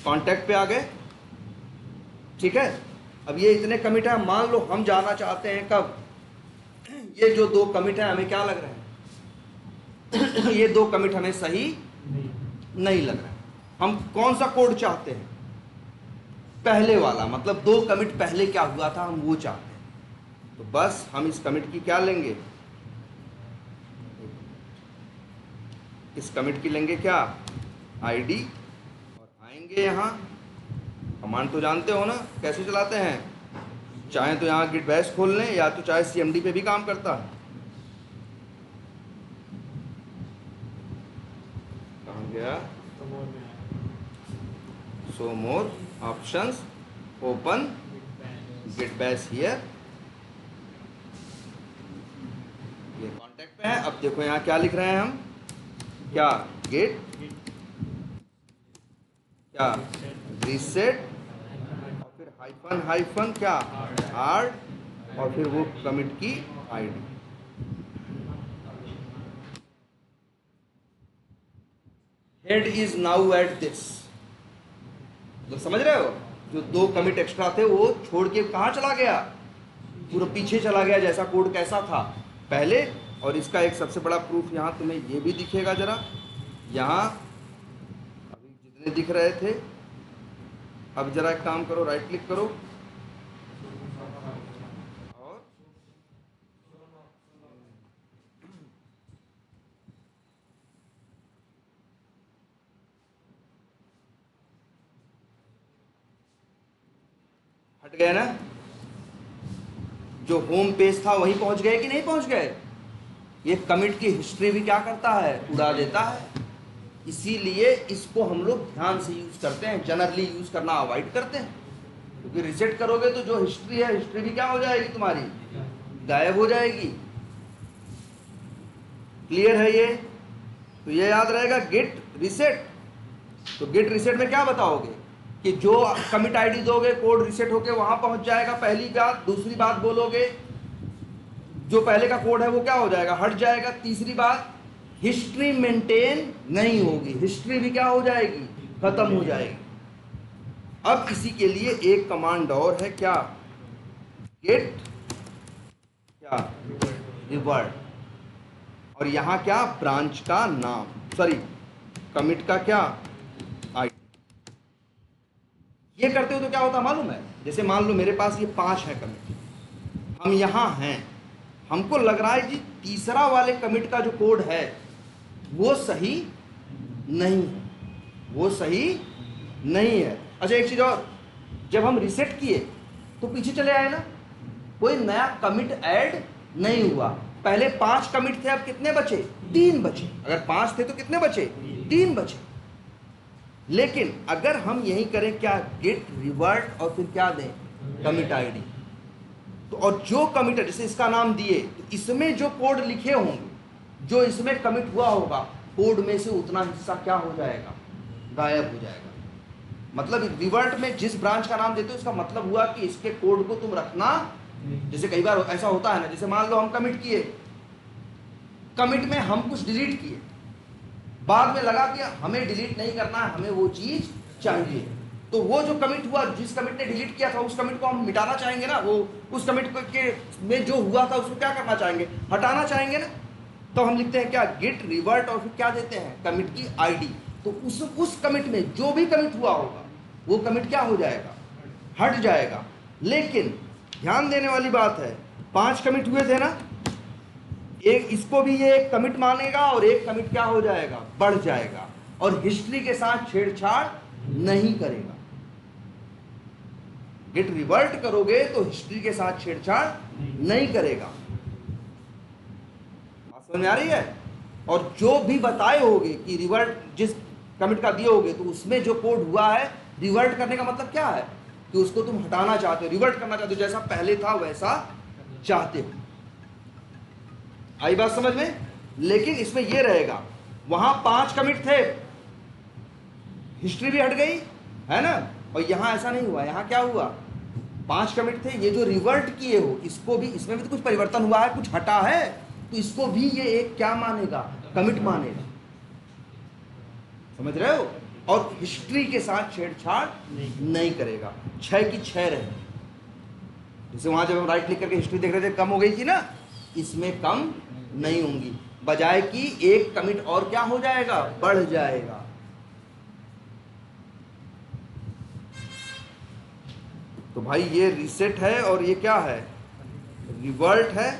कॉन्टैक्ट पे आ गए, ठीक है। अब ये इतने कमिट है, मान लो हम जाना चाहते हैं कब, ये जो 2 कमिट है हमें क्या लग रहा है ये 2 कमिट हमें सही नहीं लग रहा है। हम कौन सा कोड चाहते हैं? पहले वाला, मतलब 2 कमिट पहले क्या हुआ था हम वो चाहते हैं। तो बस हम इस कमिट की क्या लेंगे, इस कमिट की लेंगे क्या, आईडी, और आएंगे यहाँ। कमांड तो जानते हो ना कैसे चलाते हैं, चाहे तो यहाँ गिट बैश खोल लें या तो चाहे सीएमडी पे भी काम करता है। कहाँ गया? So more options, open Git Bash here, ये कॉन्टेक्ट पे है। अब देखो यहाँ क्या लिख रहे हैं हम, क्या गेट क्या रीसेट और फिर हाइफन हाइफन क्या हार्ड और फिर वो कमिट की ID. Head is now at this, तो समझ रहे हो, जो 2 कमिट एक्स्ट्रा थे वो छोड़ के कहाँ चला गया, पूरा पीछे चला गया, जैसा कोड कैसा था पहले। और इसका एक सबसे बड़ा प्रूफ यहाँ तुम्हें ये भी दिखेगा जरा, यहाँ अभी जितने दिख रहे थे, अब जरा एक काम करो, राइट क्लिक करो और हट गए ना, जो होम पेज था वहीं पहुंच गए कि नहीं पहुंच गए। ये कमिट की हिस्ट्री भी क्या करता है, उड़ा देता है। इसीलिए इसको हम लोग ध्यान से यूज करते हैं, जनरली यूज करना अवॉइड करते हैं, क्योंकि रिसेट करोगे तो जो हिस्ट्री है, हिस्ट्री भी क्या हो जाएगी तुम्हारी, गायब हो जाएगी। क्लियर है ये? तो ये याद रहेगा गिट रीसेट। तो गिट रीसेट में क्या बताओगे कि जो कमिट आईडी दोगे कोड रीसेट होके वहां पहुंच जाएगा, पहली बात। दूसरी बात बोलोगे जो पहले का कोड है वो क्या हो जाएगा, हट जाएगा। तीसरी बात, हिस्ट्री मेंटेन नहीं होगी, हिस्ट्री भी क्या हो जाएगी, खत्म हो जाएगी। अब इसी के लिए एक कमांड और है, क्या, गेट क्या रिवर्ट, और यहां क्या, ब्रांच का नाम, सॉरी कमिट का क्या आईडी। ये करते हो तो क्या होता मालूम है, जैसे मान लो मेरे पास ये 5 है कमिट, हम यहां हैं, हमको लग रहा है जी तीसरा वाले कमिट का जो कोड है वो सही नहीं है, वो सही नहीं है। अच्छा एक चीज और, जब हम रिसेट किए तो पीछे चले आए ना, कोई नया कमिट ऐड नहीं हुआ। पहले 5 कमिट थे, अब कितने बचे, 3 बचे। अगर 5 थे तो कितने बचे, 3 बचे। लेकिन अगर हम यही करें क्या, गेट रिवर्ट और फिर क्या दें, कमिट आईडी, तो और जो कमिट है, जैसे इसका नाम दिए, तो इसमें जो कोड लिखे होंगे, जो इसमें कमिट हुआ होगा, कोड में से उतना हिस्सा क्या हो जाएगा, गायब हो जाएगा। मतलब रिवर्ट में जिस ब्रांच का नाम देते हो उसका मतलब हुआ कि इसके कोड को तुम रखना। जैसे कई बार ऐसा होता है ना, जैसे मान लो हम कमिट किए, कमिट में हम कुछ डिलीट किए, बाद में लगा कि हमें डिलीट नहीं करना है, हमें वो चीज चाहिए, तो वो जो कमिट हुआ, जिस कमिट ने डिलीट किया था उस कमिट को हम मिटाना चाहेंगे ना, वो उस कमिट के में जो हुआ था उसको क्या करना चाहेंगे, हटाना चाहेंगे ना। तो हम लिखते हैं क्या, गेट रिवर्ट और फिर क्या देते हैं, कमिट की आईडी। तो उस कमिट में जो भी कमिट हुआ होगा वो कमिट क्या हो जाएगा, हट जाएगा। लेकिन ध्यान देने वाली बात है, 5 कमिट हुए थे ना, एक इसको भी ये एक कमिट मानेगा और एक कमिट क्या हो जाएगा, बढ़ जाएगा, और हिस्ट्री के साथ छेड़छाड़ नहीं करेगा। गेट रिवर्ट करोगे तो हिस्ट्री के साथ छेड़छाड़ नहीं करेगा। बात समझ में आ रही है? और जो भी बताए होगे कि रिवर्ट जिस कमिट का दिए होगे, तो उसमें जो कोड हुआ है, रिवर्ट करने का मतलब क्या है कि उसको तुम हटाना चाहते हो, रिवर्ट करना चाहते हो, जैसा पहले था वैसा चाहते हो। आई बात समझ में? लेकिन इसमें यह रहेगा, वहां 5 कमिट थे, हिस्ट्री भी हट गई है ना। और यहाँ ऐसा नहीं हुआ, यहाँ क्या हुआ, 5 कमिट थे, ये जो रिवर्ट किए हो इसको भी, इसमें भी तो कुछ परिवर्तन हुआ है, कुछ हटा है, तो इसको भी ये एक क्या मानेगा, कमिट मानेगा। समझ रहे हो। और हिस्ट्री के साथ छेड़छाड़ नहीं करेगा, 6 की 6 रहे। जैसे वहां जब हम राइट क्लिक करके हिस्ट्री देख रहे थे, कम हो गई थी ना, इसमें कम नहीं होंगी, बजाय कि एक कमिट और क्या हो जाएगा, बढ़ जाएगा। तो भाई ये रीसेट है और ये क्या है, रिवर्ट है।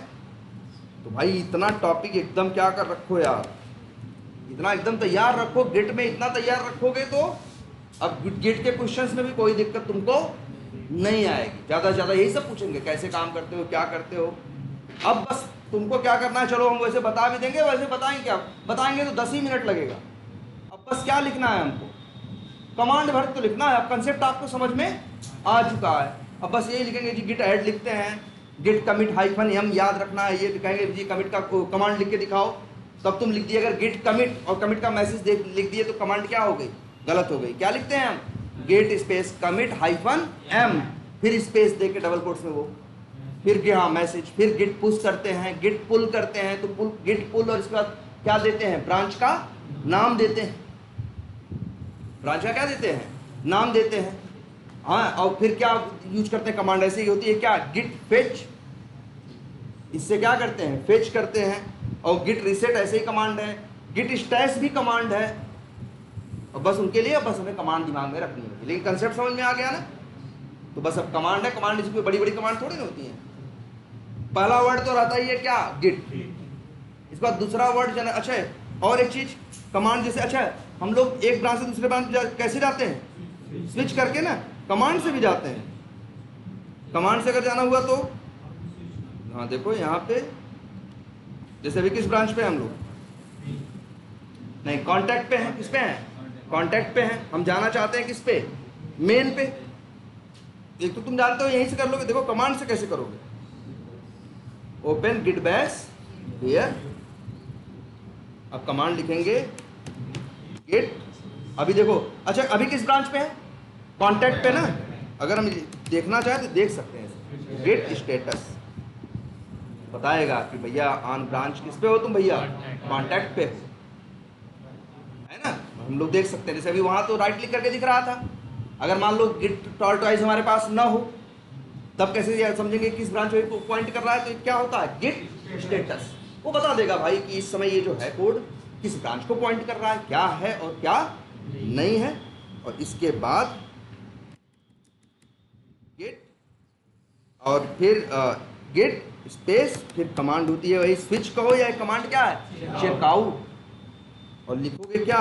तो भाई इतना टॉपिक एकदम क्या कर रखो यार, इतना एकदम तैयार रखो, गेट में इतना तैयार रखोगे तो अब गेट के क्वेश्चंस में भी कोई दिक्कत तुमको नहीं आएगी। ज़्यादा से ज़्यादा यही सब पूछेंगे, कैसे काम करते हो, क्या करते हो। अब बस तुमको क्या करना है, चलो हम वैसे बता भी देंगे, वैसे बताएंगे क्या, बताएंगे तो 10 ही मिनट लगेगा। अब बस क्या लिखना है हमको, कमांड भर तो लिखना है। अब कंसेप्ट आपको समझ में आ चुका है, अब बस यही लिखेंगे जी, गिट ऐड लिखते हैं, गिट कमिट -m याद रखना है, ये कहेंगे जी कमिट का कमांड लिख के दिखाओ, तब तुम लिख दिए। अगर गिट कमिट और कमिट का मैसेज लिख दिए तो कमांड क्या हो गई, गलत हो गई। क्या लिखते हैं हम, गेट स्पेस कमिट -m, फिर स्पेस दे के डबल कोट्स में वो, फिर हाँ मैसेज, फिर गिट पुश करते हैं, गिट पुल करते हैं, तो पुल गिट पुल, और इसके बाद क्या देते हैं, ब्रांच का नाम देते हैं, ब्रांच का क्या देते हैं, नाम देते हैं। हाँ, और फिर क्या यूज करते हैं, कमांड ऐसे ही होती है क्या, गिट फेच, इससे क्या करते हैं, फेच करते हैं। और गिट रीसेट ऐसे ही कमांड है, गिट स्टैश भी कमांड है। और बस उनके लिए बस हमें कमांड दिमाग में रखनी है, लेकिन कंसेप्ट समझ में आ गया ना। तो बस अब कमांड है, कमांड इसमें बड़ी बड़ी कमांड थोड़ी ना होती है। पहला वर्ड तो रहता ही है क्या, गिट, इसके बाद दूसरा वर्ड जाना। अच्छा है, और एक चीज, कमांड जैसे, अच्छा है, हम लोग एक ब्रांच से दूसरे ब्रांच कैसे जाते हैं, स्विच करके ना, कमांड से भी जाते हैं। कमांड से अगर जाना हुआ तो हाँ देखो यहाँ पे, जैसे अभी किस ब्रांच पे हम लोग, नहीं कांटेक्ट पे हैं, किस पे हैं, कांटेक्ट पे हैं। हम जाना चाहते हैं किस पे, मेन पे। एक तो तुम जानते हो यहीं से कर लोगे, देखो कमांड से कैसे करोगे, ओपन गिट बैश हियर। अब कमांड लिखेंगे गिट, अभी देखो, अच्छा अभी किस ब्रांच पे है, कांटेक्ट पे ना। अगर हम देखना चाहें तो देख सकते हैं, गिट स्टेटस बताएगा कि भैया ऑन ब्रांच किस पे हो तुम, भैया कांटेक्ट पे हो, है ना। हम लोग देख सकते हैं, जैसे अभी वहां तो राइट क्लिक करके दिख रहा था। अगर मान लो गिट टॉर्टवाइज हमारे पास ना हो, तब कैसे समझेंगे किस ब्रांच पे पॉइंट कर रहा है, तो क्या होता है, गिट स्टेटस, वो बता देगा भाई कि इस समय ये जो है कोड किस ब्रांच को पॉइंट कर रहा है, क्या है और क्या नहीं है। और इसके बाद गिट, और फिर गिट स्पेस, फिर कमांड होती है वही स्विच कहो या कमांड क्या है, चेकआउट, और लिखोगे क्या,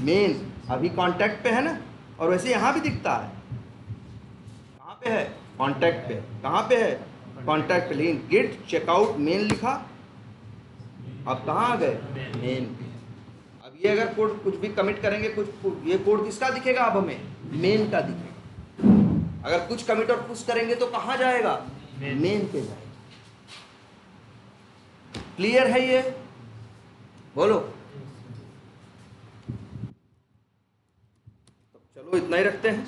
मेन। अभी कांटेक्ट पे है ना, और वैसे यहाँ भी दिखता है, कहाँ पे है, कांटेक्ट पे, कहाँ पे है, कांटेक्ट पे, लेकिन गिट चेकआउट मेन लिखा। अब कहाँ आ गए, मेन पे। अब ये अगर कोड कुछ भी कमिट करेंगे, कुछ ये कोड किसका दिखेगा, अब हमें मेन का दिखेगा। अगर कुछ कमिट और पुश करेंगे तो कहाँ जाएगा, मेन पे जाएगा। क्लियर है ये, बोलो। तो चलो इतना ही रखते हैं।